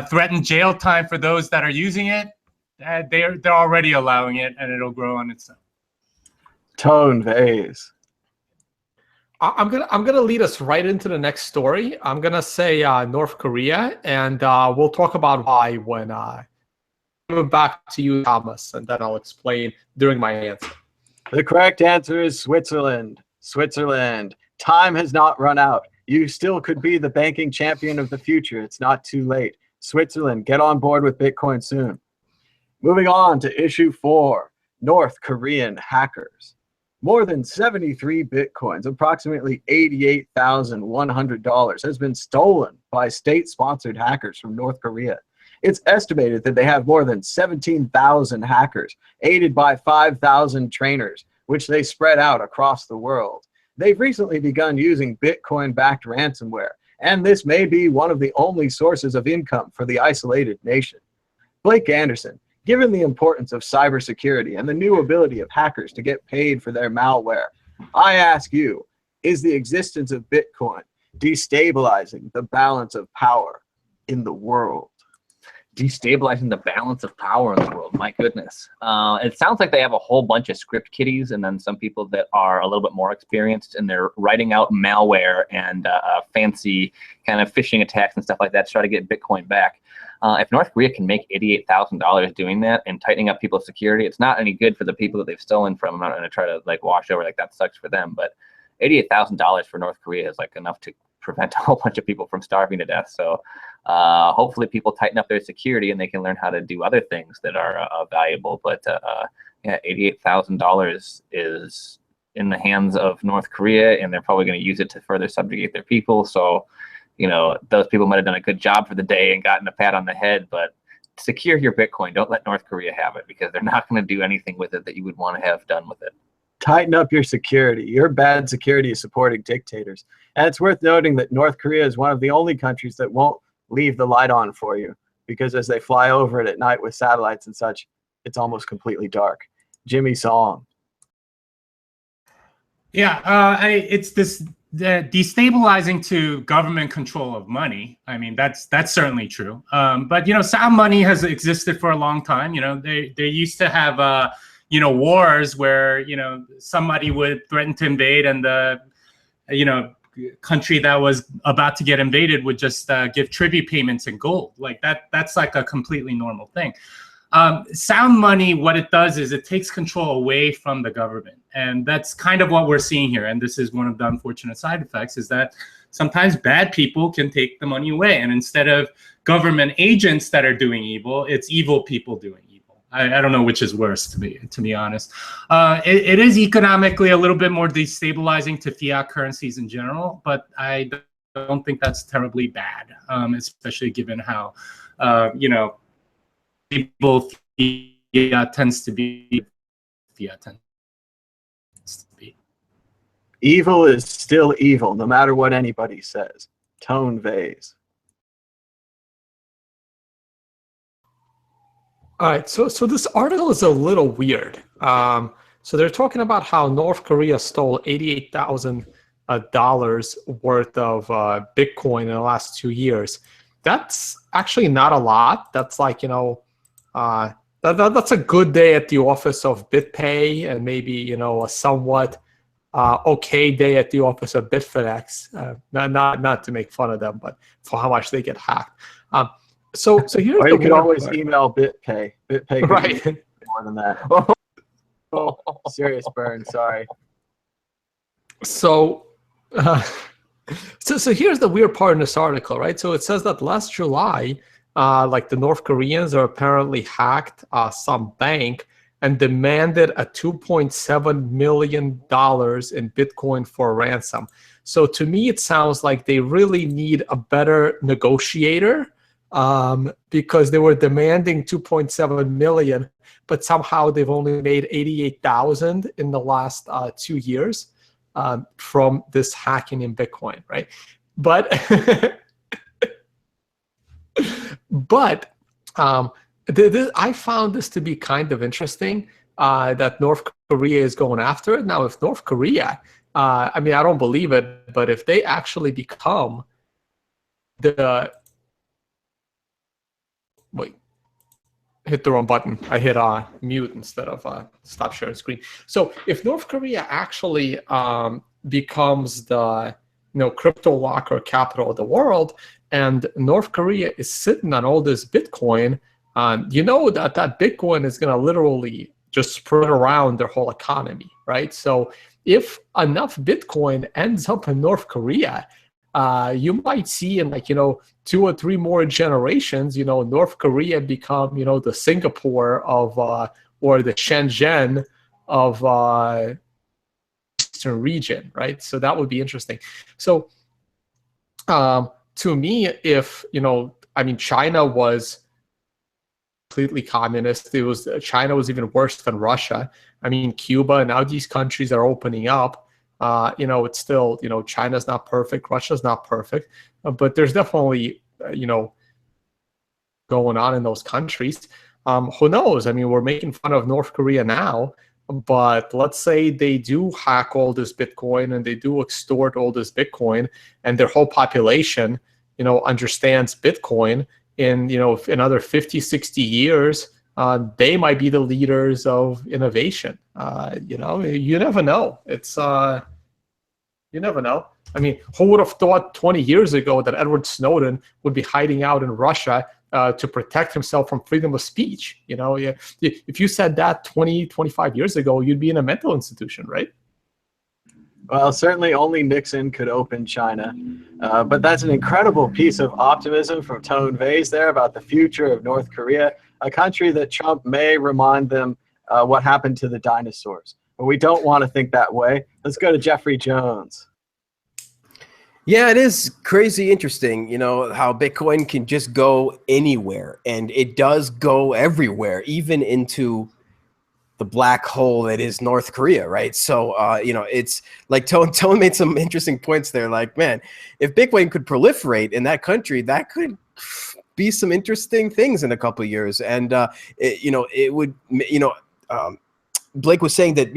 threatened jail time for those that are using it, they're already allowing it, and it'll grow on its own. Tone Vase. I'm gonna lead us right into the next story. I'm gonna say North Korea, and we'll talk about why when come back to you, Thomas, and then I'll explain during my answer. The correct answer is Switzerland. Switzerland. Time has not run out. You still could be the banking champion of the future. It's not too late. Switzerland, get on board with Bitcoin soon. Moving on to issue 4, North Korean hackers. More than 73 Bitcoins, approximately $88,100, has been stolen by state-sponsored hackers from North Korea. It's estimated that they have more than 17,000 hackers, aided by 5,000 trainers, which they spread out across the world. They've recently begun using Bitcoin-backed ransomware, and this may be one of the only sources of income for the isolated nation. Blake Anderson, given the importance of cybersecurity and the new ability of hackers to get paid for their malware, I ask you, is the existence of Bitcoin destabilizing the balance of power in the world? Destabilizing the balance of power in the world, my goodness. It sounds like they have a whole bunch of script kiddies and then some people that are a little bit more experienced, and they're writing out malware and fancy kind of phishing attacks and stuff like that to try to get Bitcoin back. If North Korea can make $88,000 doing that and tightening up people's security, it's not any good for the people that they've stolen from. I'm not going to try to like wash over like that sucks for them, but $88,000 for North Korea is like enough to prevent a whole bunch of people from starving to death. So hopefully people tighten up their security and they can learn how to do other things that are valuable. But yeah, $88,000 is in the hands of North Korea, and they're probably going to use it to further subjugate their people. So, you know, those people might have done a good job for the day and gotten a pat on the head, but secure your Bitcoin. Don't let North Korea have it, because they're not going to do anything with it that you would want to have done with it. Tighten up your security. Your bad security is supporting dictators. And it's worth noting that North Korea is one of the only countries that won't leave the light on for you, because as they fly over it at night with satellites and such, it's almost completely dark. Jimmy Song. Yeah, it's this destabilizing to government control of money. I mean, that's certainly true. But, you know, sound money has existed for a long time. You know, they used to have, you know, wars where, you know, somebody would threaten to invade, and the, you know, country that was about to get invaded would just give tribute payments in gold. Like that's like a completely normal thing. Sound money, what it does is it takes control away from the government. And that's kind of what we're seeing here. And this is one of the unfortunate side effects, is that sometimes bad people can take the money away. And instead of government agents that are doing evil, it's evil people doing evil. I don't know which is worse, to be honest. It is economically a little bit more destabilizing to fiat currencies in general, but I don't think that's terribly bad, especially given how evil fiat tends to be fiat tends to be. Evil is still evil, no matter what anybody says. Tone Vase. All right, so this article is a little weird. So they're talking about how North Korea stole $88,000 worth of Bitcoin in the last 2 years. That's actually not a lot. That's like, that's a good day at the office of BitPay, and maybe, a somewhat okay day at the office of Bitfinex. Not to make fun of them, but for how much they get hacked. So here's or the you could weird always part. email BitPay. BitPay could Right. be more than that. Oh, serious burn. Sorry. So here's the weird part in this article, right? So it says that last July, like the North Koreans are apparently hacked some bank and demanded a $2.7 million in Bitcoin for a ransom. So to me, it sounds like they really need a better negotiator, because they were demanding 2.7 million, but somehow they've only made 88,000 in the last 2 years from this hacking in Bitcoin, right? But I found this to be kind of interesting, that North Korea is going after it. Now, if North Korea, I don't believe it, but if they actually become hit the wrong button. I hit mute instead of stop sharing screen. So if North Korea actually becomes the crypto locker capital of the world, and North Korea is sitting on all this Bitcoin, that Bitcoin is going to literally just spread around their whole economy, right? So if enough Bitcoin ends up in North Korea, you might see in 2 or 3 more generations, North Korea become, the Singapore of, or the Shenzhen of Eastern region, right? So that would be interesting. So to me, if, China was completely communist, China was even worse than Russia. Cuba, now these countries are opening up. It's still, China's not perfect, Russia's not perfect, but there's definitely, going on in those countries. Who knows? We're making fun of North Korea now, but let's say they do hack all this Bitcoin and they do extort all this Bitcoin, and their whole population, understands Bitcoin. In, in another 50, 60 years, they might be the leaders of innovation. You never know. It's you never know. Who would have thought 20 years ago that Edward Snowden would be hiding out in Russia to protect himself from freedom of speech? If you said that 20, 25 years ago, you'd be in a mental institution, right? Well, certainly only Nixon could open China. But that's an incredible piece of optimism from Tone Vase there about the future of North Korea, a country that Trump may remind them what happened to the dinosaurs. But we don't want to think that way. Let's go to Jeffrey Jones. Yeah, it is crazy interesting, how Bitcoin can just go anywhere, and it does go everywhere, even into the black hole that is North Korea, right? So, it's like Tone made some interesting points there. Like, man, if Bitcoin could proliferate in that country, that could be some interesting things in a couple of years. And, it would, Blake was saying that,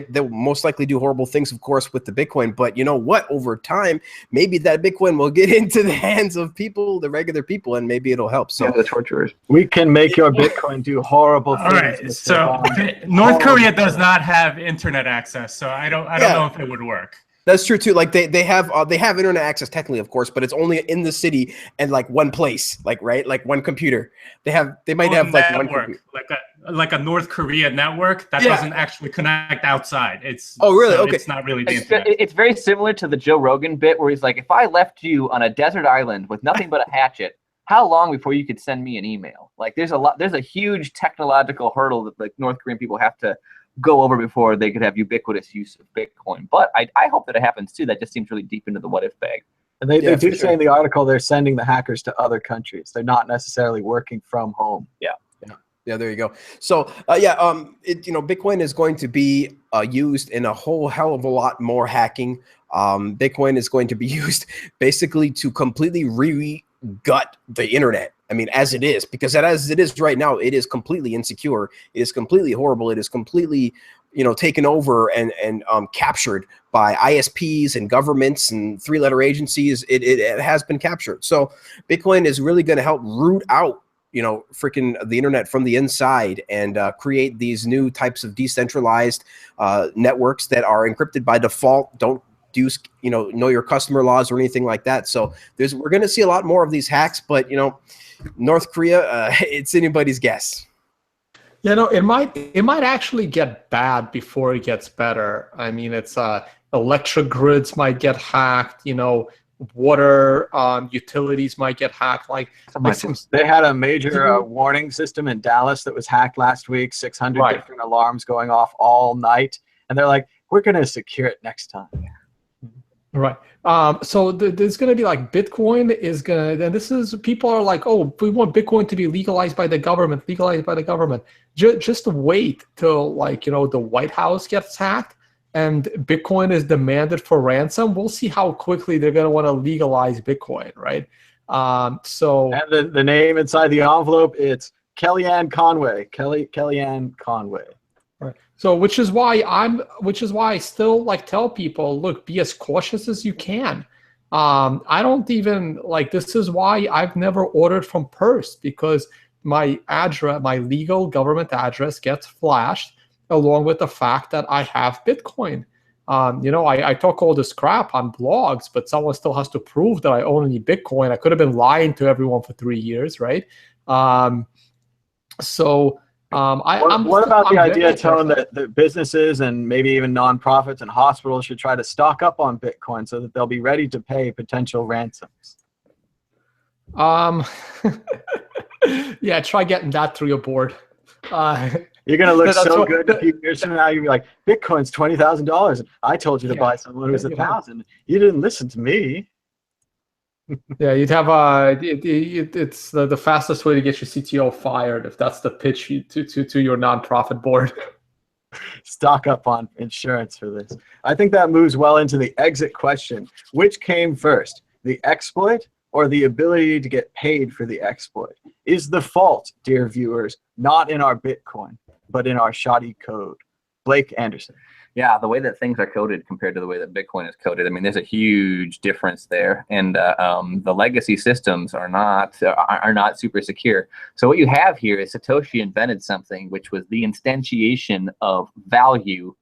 they'll most likely do horrible things, of course, with the Bitcoin. But you know what? Over time, maybe that Bitcoin will get into the hands of people, the regular people, and maybe it'll help. So the torturers. We can make your Bitcoin do horrible things. All right. So North Korea does not have internet access, so I don't know if it would work. That's true too. Like they have internet access technically, of course, but it's only in the city and like one place, like one computer. They might have like network, like a North Korea network that doesn't actually connect outside. It's okay. It's not really the internet. It's very similar to the Joe Rogan bit where he's like, if I left you on a desert island with nothing but a hatchet, how long before you could send me an email? Like there's a huge technological hurdle that like North Korean people have to go over before they could have ubiquitous use of Bitcoin. But I hope that it happens too. That just seems really deep into the what if bag. And they Yeah, do for say in the article they're sending the hackers to other countries. They're not necessarily working from home. Yeah, there you go. So Bitcoin is going to be used in a whole hell of a lot more hacking. Bitcoin is going to be used basically to completely gut the internet. I mean, as it is, because as it is right now, it is completely insecure. It is completely horrible. It is completely, taken over and captured by ISPs and governments and three-letter agencies. It has been captured. So Bitcoin is really going to help root out freaking the internet from the inside and create these new types of decentralized networks that are encrypted by default, don't use know your customer laws or anything like that. So we're going to see a lot more of these hacks, but North Korea, it's anybody's guess. Yeah, no, it might actually get bad before it gets better. I mean, it's electric grids might get hacked, water utilities might get hacked. They had a major warning system in Dallas that was hacked last week, 600 Right. different alarms going off all night. And they're like, we're going to secure it next time. Right. So there's going to be like Bitcoin is going to, and this is, people are like, oh, we want Bitcoin to be legalized by the government, Just wait till the White House gets hacked and Bitcoin is demanded for ransom. We'll see how quickly they're going to want to legalize Bitcoin, right? And the name inside the envelope, it's Kellyanne Conway. Kellyanne Conway. Right. So which is why I still tell people, look, be as cautious as you can. I don't even this is why I've never ordered from Purse, because my legal government address gets flashed along with the fact that I have Bitcoin. I talk all this crap on blogs, but someone still has to prove that I own any Bitcoin. I could have been lying to everyone for 3 years, right? What about the idea, Tone, that businesses and maybe even nonprofits and hospitals should try to stock up on Bitcoin so that they'll be ready to pay potential ransoms? Yeah, try getting that through your board. You're going to look so good a few years from now. You'll be like, Bitcoin's $20,000. I told you to buy someone who was 1,000. You didn't listen to me. Yeah, you'd have it's the fastest way to get your CTO fired if that's the pitch to your nonprofit board. Stock up on insurance for this. I think that moves well into the exit question. Which came first, the exploit or the ability to get paid for the exploit? Is the fault, dear viewers, not in our Bitcoin, but in our shoddy code? Blake Anderson. Yeah, the way that things are coded compared to the way that Bitcoin is coded, I mean, there's a huge difference there, and the legacy systems are not super secure. So what you have here is Satoshi invented something which was the instantiation of value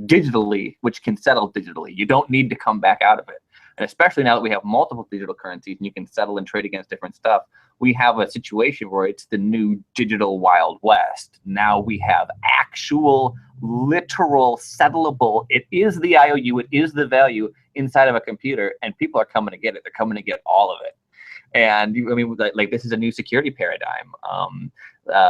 digitally, which can settle digitally. You don't need to come back out of it. And especially now that we have multiple digital currencies and you can settle and trade against different stuff, we have a situation where it's the new digital Wild West. Now we have actual, literal, settlable, it is the IOU, it is the value inside of a computer, and people are coming to get it. They're coming to get all of it. And I mean, this is a new security paradigm.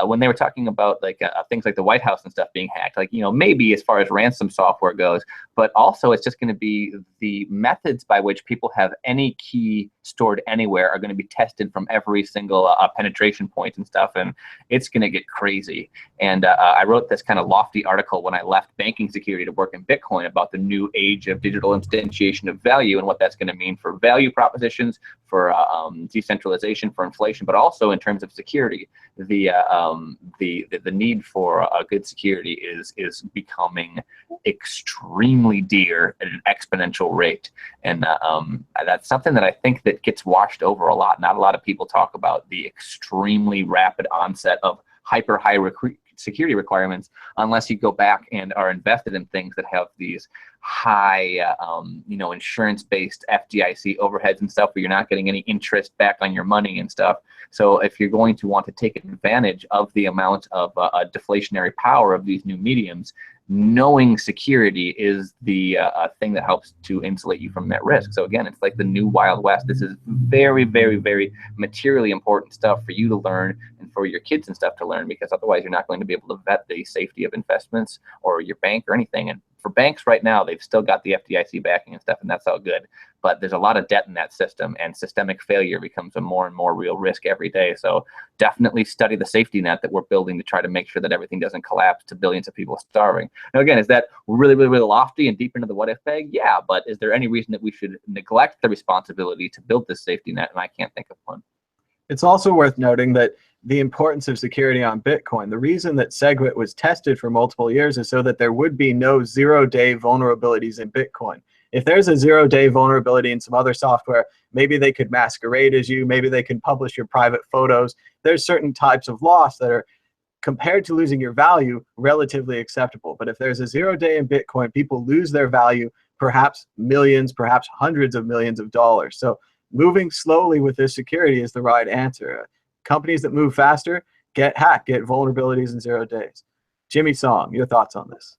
When they were talking about things like the White House and stuff being hacked, maybe as far as ransom software goes, but also it's just going to be the methods by which people have any key stored anywhere are going to be tested from every single penetration point and stuff, and it's going to get crazy. And I wrote this kind of lofty article when I left banking security to work in Bitcoin about the new age of digital instantiation of value and what that's going to mean for value propositions, for decentralization, for inflation, but also in terms of security. The need for a good security is becoming extremely dear at an exponential rate, and that's something that I think that gets washed over a lot. Not a lot of people talk about the extremely rapid onset of hyper high security requirements unless you go back and are invested in things that have these high insurance-based FDIC overheads and stuff where you're not getting any interest back on your money and stuff. So if you're going to want to take advantage of the amount of deflationary power of these new mediums, knowing security is the thing that helps to insulate you from that risk. So again, it's like the new Wild West. This is very, very, very materially important stuff for you to learn and for your kids and stuff to learn, because otherwise you're not going to be able to vet the safety of investments or your bank or anything. And for banks right now, they've still got the FDIC backing and stuff, and that's all good. But there's a lot of debt in that system, and systemic failure becomes a more and more real risk every day. So definitely study the safety net that we're building to try to make sure that everything doesn't collapse to billions of people starving. Now, again, is that really, really, really lofty and deep into the what if bag? Yeah, but is there any reason that we should neglect the responsibility to build this safety net? And I can't think of one. It's also worth noting that the importance of security on Bitcoin, the reason that SegWit was tested for multiple years is so that there would be no zero-day vulnerabilities in Bitcoin. If there's a zero-day vulnerability in some other software, maybe they could masquerade as you, maybe they can publish your private photos. There's certain types of loss that are, compared to losing your value, relatively acceptable. But if there's a 0 day in Bitcoin, people lose their value, perhaps millions, perhaps hundreds of millions of dollars. So moving slowly with this security is the right answer. Companies that move faster get hacked, get vulnerabilities in 0 days. Jimmy Song, your thoughts on this?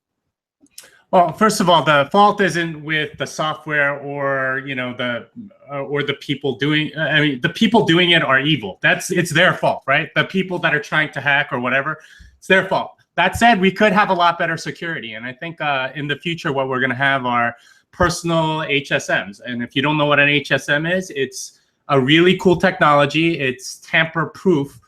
Well, first of all, the fault isn't with the software or the people doing. I mean, the people doing it are evil. It's their fault, right? The people that are trying to hack or whatever, it's their fault. That said, we could have a lot better security, and I think in the future, what we're going to have are personal HSMs. And if you don't know what an HSM is, it's a really cool technology. It's tamper-proof.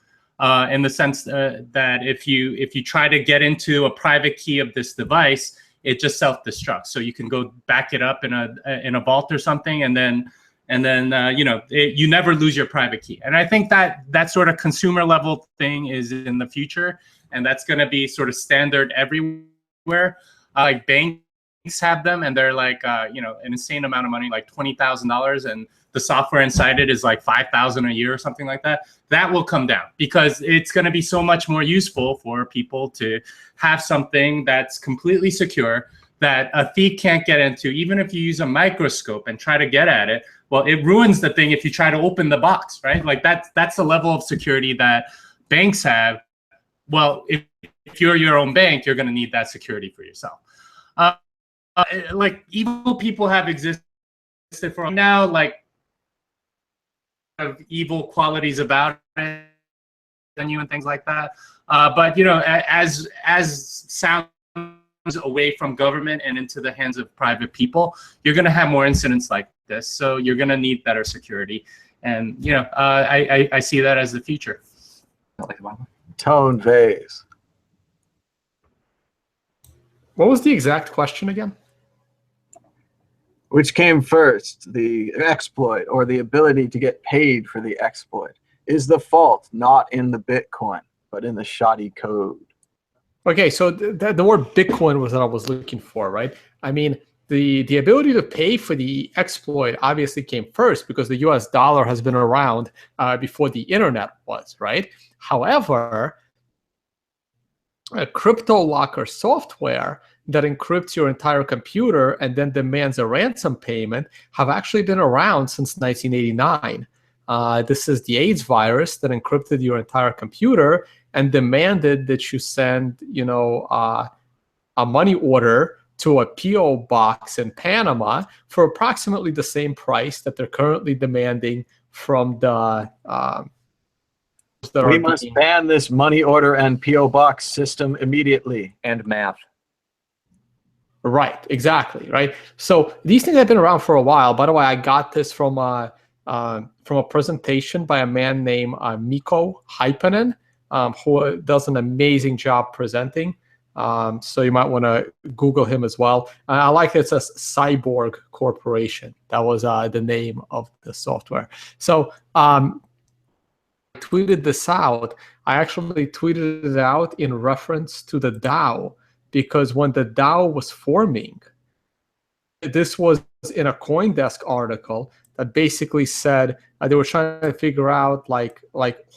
In the sense that if you try to get into a private key of this device, it just self-destructs. So you can go back it up in a vault or something, and then you never lose your private key. And I think that sort of consumer level thing is in the future, and that's going to be sort of standard everywhere. Like banks have them, and they're like an insane amount of money, like $20,000, and the software inside it is like $5,000 a year or something like that. That will come down because it's going to be so much more useful for people to have something that's completely secure that a thief can't get into. Even if you use a microscope and try to get at it, well, it ruins the thing if you try to open the box, right? Like that's the level of security that banks have. Well, if you're your own bank, you're going to need that security for yourself. Like evil people have existed for now, like of evil qualities about it and you and things like that. But as sounds away from government and into the hands of private people, you're going to have more incidents like this. So you're going to need better security, and I see that as the future. Tone Vase. What was the exact question again? Which came first, the exploit or the ability to get paid for the exploit? Is the fault not in the Bitcoin, but in the shoddy code? Okay, so the word Bitcoin was what I was looking for, right? I mean, the ability to pay for the exploit obviously came first because the US dollar has been around before the internet was, right? However, a crypto locker software that encrypts your entire computer and then demands a ransom payment have actually been around since 1989. This is the AIDS virus that encrypted your entire computer and demanded that you send, a money order to a PO box in Panama for approximately the same price that they're currently demanding from the. We must ban this money order and PO box system immediately. And math. Right, exactly, right? So these things have been around for a while. By the way, I got this from a presentation by a man named Mikko Hyppinen, who does an amazing job presenting. So you might want to Google him as well. I like it says Cyborg Corporation. That was the name of the software. So tweeted this out. I actually tweeted it out in reference to the DAO, because when the DAO was forming, this was in a CoinDesk article that basically said they were trying to figure out like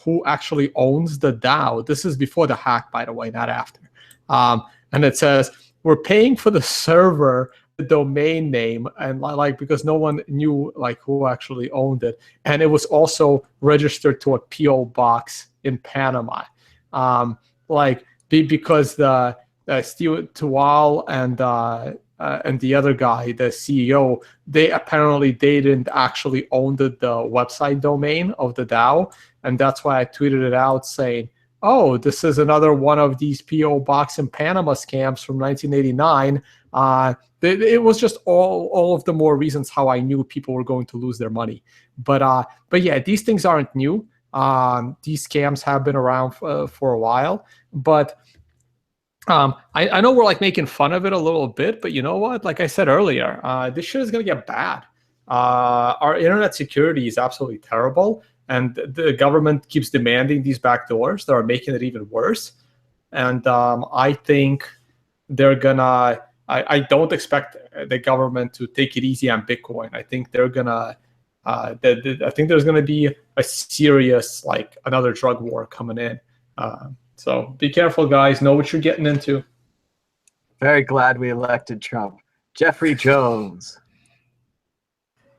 who actually owns the DAO. This is before the hack, by the way, not after. And it says we're paying for the server, the domain name, and because no one knew who actually owned it, and it was also registered to a PO box in Panama, because the Steve Tual and the other guy, the CEO, they didn't actually own the website domain of the DAO, and that's why I tweeted it out saying, "Oh, this is another one of these PO box in Panama scams from 1989. It was just all of the more reasons how I knew people were going to lose their money. But yeah, these things aren't new. These scams have been around for a while, but I know we're like making fun of it a little bit, but you know what? Like I said earlier, this shit is going to get bad. Our internet security is absolutely terrible, and the government keeps demanding these backdoors that are making it even worse. And I think they're gonna. I don't expect the government to take it easy on Bitcoin. I think they're gonna. I think there's gonna be a serious, like, another drug war coming in. So be careful, guys. Know what you're getting into. Very glad we elected Trump. Jeffrey Jones.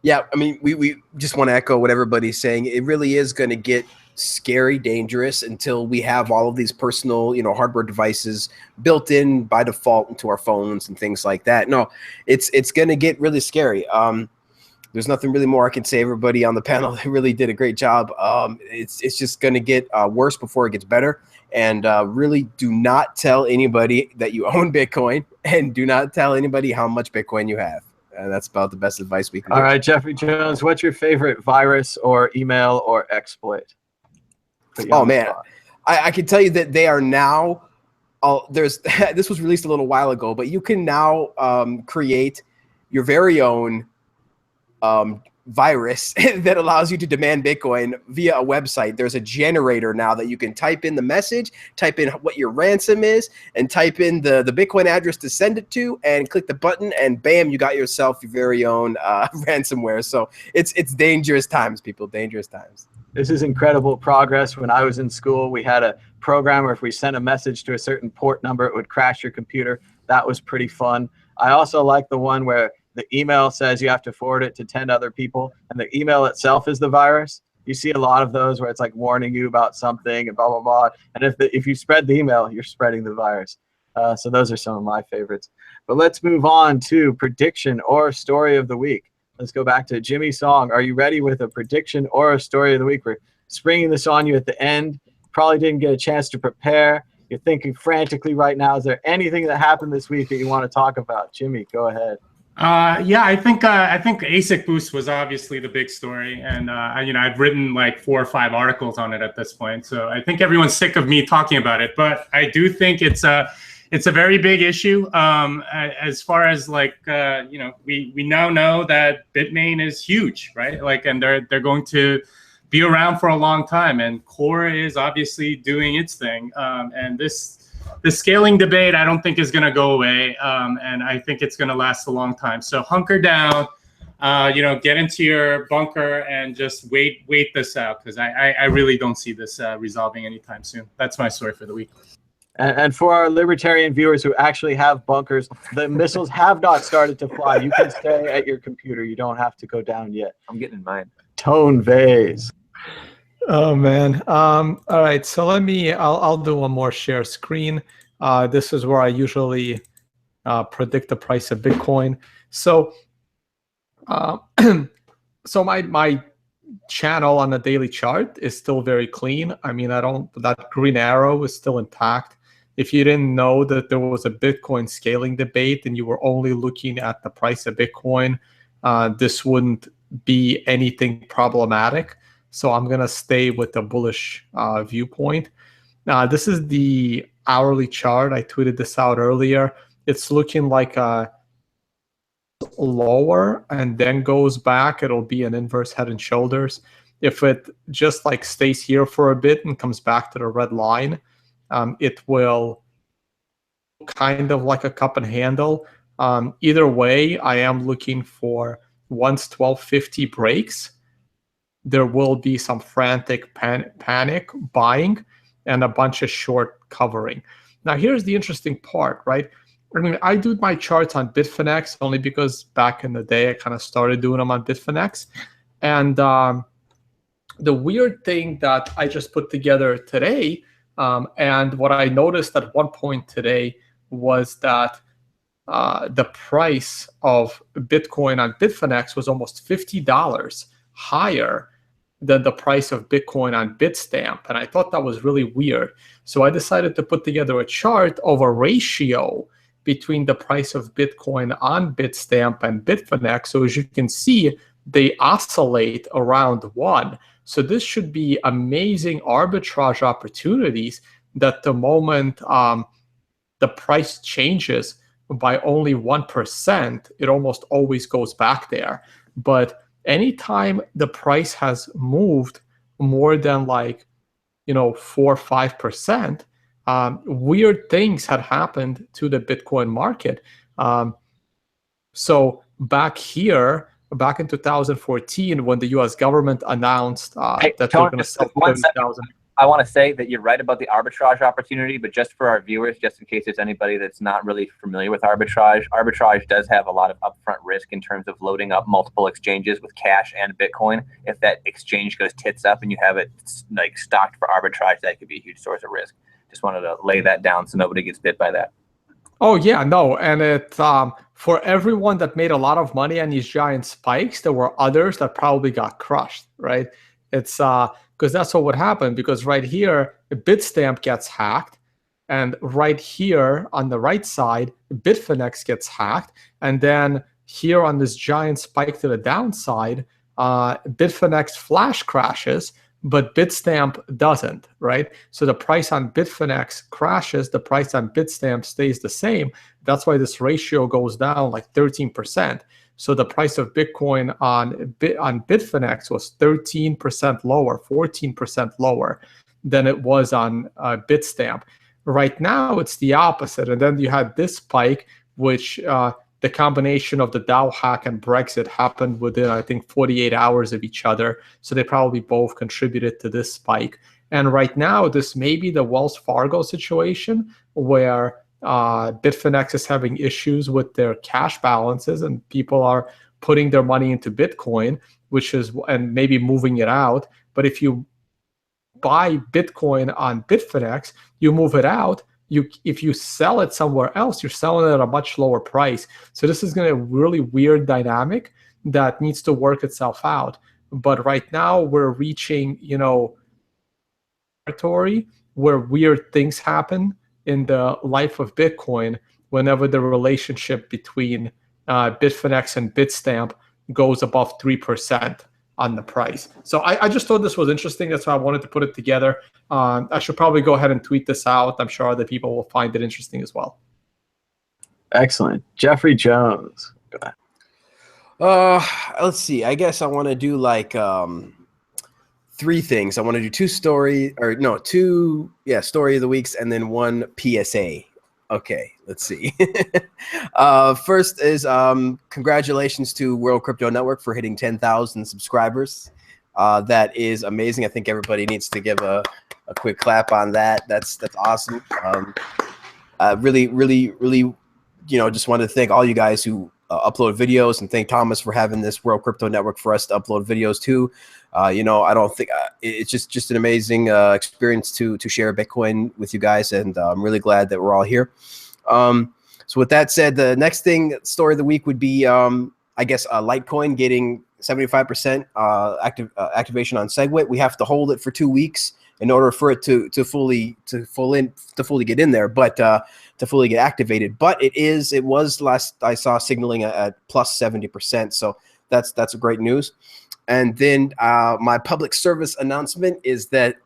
Yeah, I mean, we just want to echo what everybody's saying. It really is going to get scary, dangerous until we have all of these personal, hardware devices built in by default into our phones and things like that. No, it's going to get really scary. There's nothing really more I can say. Everybody on the panel really did a great job. It's just going to get worse before it gets better. And really do not tell anybody that you own Bitcoin, and do not tell anybody how much Bitcoin you have. That's about the best advice we can give. All right, Jeffrey Jones, what's your favorite virus or email or exploit? Oh, man. I can tell you that they are now, this was released a little while ago, but you can now create your very own virus that allows you to demand Bitcoin via a website. There's a generator now that you can type in the message, type in what your ransom is, and type in the Bitcoin address to send it to, and click the button, and bam, you got yourself your very own ransomware. So it's dangerous times, people, dangerous times. This is incredible progress. When I was in school, we had a program where if we sent a message to a certain port number, it would crash your computer. That was pretty fun. I also like the one where the email says you have to forward it to 10 other people, and the email itself is the virus. You see a lot of those where it's like warning you about something and blah, blah, blah. And if you spread the email, you're spreading the virus. So those are some of my favorites. But let's move on to prediction or story of the week. Let's go back to Jimmy Song. Are you ready with a prediction or a story of the week? We're springing this on you at the end. Probably didn't get a chance to prepare. You're thinking frantically right now. Is there anything that happened this week that you want to talk about? Jimmy, go ahead. Yeah, I think AsicBoost was obviously the big story, and I've written like 4 or 5 articles on it at this point. So I think everyone's sick of me talking about it, but I do think it's a very big issue. As far as like we now know that Bitmain is huge, right? Like, and they're going to be around for a long time, and Core is obviously doing its thing, and the scaling debate, I don't think is going to go away, and I think it's going to last a long time. So hunker down, get into your bunker and just wait this out, because I really don't see this resolving anytime soon. That's my story for the week. And for our libertarian viewers who actually have bunkers, the missiles have not started to fly. You can stay at your computer. You don't have to go down yet. I'm getting in mine. Tone Vase. Oh man. All right. So I'll do one more share screen. This is where I usually predict the price of Bitcoin. So, so my channel on the daily chart is still very clean. I mean, that green arrow is still intact. If you didn't know that there was a Bitcoin scaling debate and you were only looking at the price of Bitcoin, this wouldn't be anything problematic. So I'm going to stay with the bullish viewpoint. This is the hourly chart. I tweeted this out earlier. It's looking like a lower and then goes back. It'll be an inverse head and shoulders. If it just like stays here for a bit and comes back to the red line, it will kind of like a cup and handle. Either way, I am looking for once 1250 breaks, there will be some frantic panic buying and a bunch of short covering. Now, here's the interesting part, right? I mean, I do my charts on Bitfinex only because back in the day, I kind of started doing them on Bitfinex. And the weird thing that I just put together today, and what I noticed at one point today was that the price of Bitcoin on Bitfinex was almost $50 higher than the price of Bitcoin on Bitstamp. And I thought that was really weird. So I decided to put together a chart of a ratio between the price of Bitcoin on Bitstamp and Bitfinex. So as you can see, they oscillate around 1. So this should be amazing arbitrage opportunities that the moment the price changes by only 1%, it almost always goes back there. But anytime the price has moved more than 4 or 5%, weird things had happened to the Bitcoin market. So back in 2014, when the U.S. government announced that they're going to sell 30,000. I want to say that you're right about the arbitrage opportunity, but just for our viewers, just in case there's anybody that's not really familiar with arbitrage, arbitrage does have a lot of upfront risk in terms of loading up multiple exchanges with cash and Bitcoin. If that exchange goes tits up and you have it stocked for arbitrage, that could be a huge source of risk. Just wanted to lay that down so nobody gets bit by that. Oh yeah, no, and it for everyone that made a lot of money on these giant spikes, there were others that probably got crushed, right? It's because that's what would happen, because right here, Bitstamp gets hacked, and right here on the right side, Bitfinex gets hacked, and then here on this giant spike to the downside, Bitfinex flash crashes, but Bitstamp doesn't, right? So the price on Bitfinex crashes, the price on Bitstamp stays the same. That's why this ratio goes down like 13%. So the price of Bitcoin on Bitfinex was 13% lower, 14% lower than it was on Bitstamp. Right now, it's the opposite. And then you had this spike, which the combination of the Dow hack and Brexit happened within, I think, 48 hours of each other. So they probably both contributed to this spike. And right now, this may be the Wells Fargo situation where Bitfinex is having issues with their cash balances and people are putting their money into Bitcoin, and maybe moving it out. But if you buy Bitcoin on Bitfinex, you move it out. If you sell it somewhere else, you're selling it at a much lower price. So this is going to be a really weird dynamic that needs to work itself out. But right now we're reaching, territory where weird things happen in the life of Bitcoin whenever the relationship between Bitfinex and Bitstamp goes above 3% on the price. So I just thought this was interesting. That's why I wanted to put it together. I should probably go ahead and tweet this out. I'm sure other people will find it interesting as well. Excellent. Jeffrey Jones. Go ahead. Let's see. I guess I want to do three things. I want to do two story of the weeks and then one PSA. Okay, let's see. First is congratulations to World Crypto Network for hitting 10,000 subscribers. That is amazing. I think everybody needs to give a quick clap on that. That's awesome. Really, just wanted to thank all you guys who upload videos, and thank Thomas for having this World Crypto Network for us to upload videos too. I don't think it's just an amazing experience to share Bitcoin with you guys, and I'm really glad that we're all here. So with that said, the next story of the week would be Litecoin getting 75% activation on SegWit. We have to hold it for 2 weeks in order for it to fully get in there, but to fully get activated. But it was last I saw signaling at plus 70%. So that's a great news. And then my public service announcement is that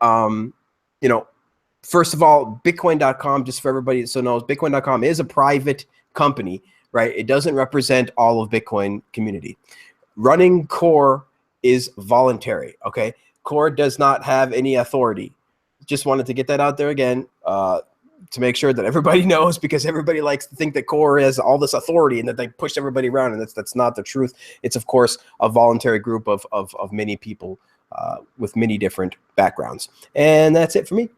first of all, Bitcoin.com, just for everybody that knows, Bitcoin.com is a private company, right? It doesn't represent all of Bitcoin community. Running Core is voluntary, okay? Core does not have any authority. Just wanted to get that out there again to make sure that everybody knows, because everybody likes to think that Core has all this authority and that they push everybody around, and that's not the truth. It's, of course, a voluntary group of many people with many different backgrounds. And that's it for me.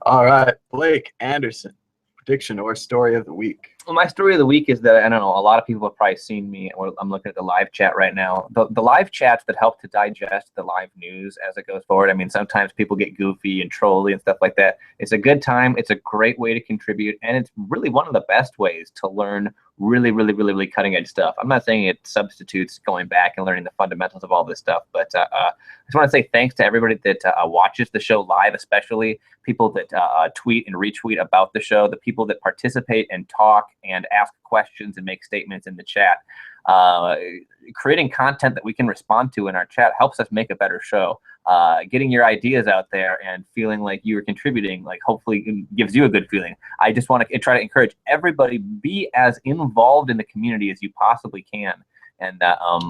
All right, Blake Anderson, prediction or story of the week. Well, my story of the week is that, I don't know, a lot of people have probably seen me. I'm looking at the live chat right now. The live chats that help to digest the live news as it goes forward. I mean, sometimes people get goofy and trolly and stuff like that. It's a good time. It's a great way to contribute. And it's really one of the best ways to learn really cutting edge stuff. I'm not saying it substitutes going back and learning the fundamentals of all this stuff, but I just want to say thanks to everybody that watches the show live, especially people that tweet and retweet about the show, the people that participate and talk and ask questions and make statements in the chat. Creating content that we can respond to in our chat helps us make a better show. Getting your ideas out there and feeling like you are contributing, like, hopefully gives you a good feeling. I just want to try to encourage everybody, be as involved in the community as you possibly can. And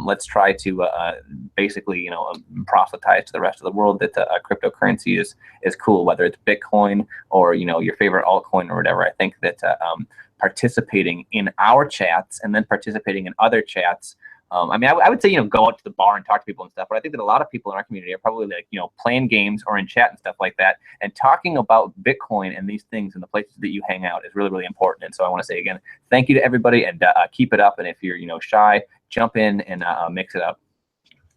let's try to basically, you know, proselytize to the rest of the world that cryptocurrency is cool, whether it's Bitcoin or, you know, your favorite altcoin or whatever. I think that participating in our chats and then participating in other chats. I mean, I would say, you know, go out to the bar and talk to people and stuff, but I think that a lot of people in our community are probably, like, you know, playing games or in chat and stuff like that, and talking about Bitcoin and these things and the places that you hang out is really important. And so I want to say again, thank you to everybody, and keep it up. And if you're, you know, shy, jump in and mix it up.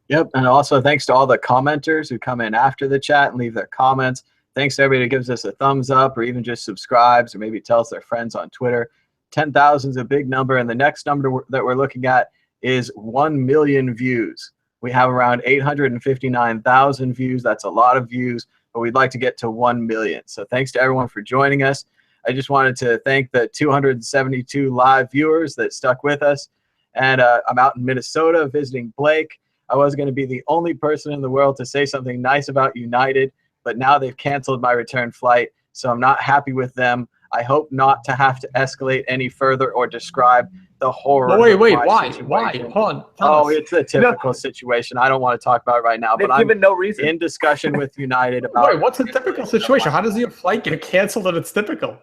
Yep, and also thanks to all the commenters who come in after the chat and leave their comments. Thanks to everybody who gives us a thumbs up or even just subscribes or maybe tells their friends on Twitter. 10,000 is a big number, and the next number that we're looking at is 1 million views. We have around 859,000 views. That's a lot of views, but we'd like to get to 1 million. So thanks to everyone for joining us. I just wanted to thank the 272 live viewers that stuck with us. And I'm out in Minnesota visiting Blake. I was going to be the only person in the world to say something nice about United, but now they've canceled my return flight, so I'm not happy with them. I hope not to have to escalate any further or describe the horror. Wait, why? Hold on. Oh, it's a typical situation. I don't want to talk about it right now, but I'm given no reason. in discussion with United about. Wait, what's a typical situation? How does your flight get canceled and it's typical?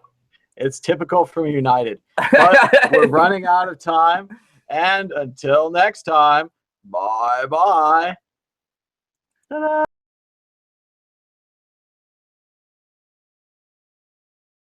It's typical from United. But we're running out of time, and until next time, bye-bye. Ta-da!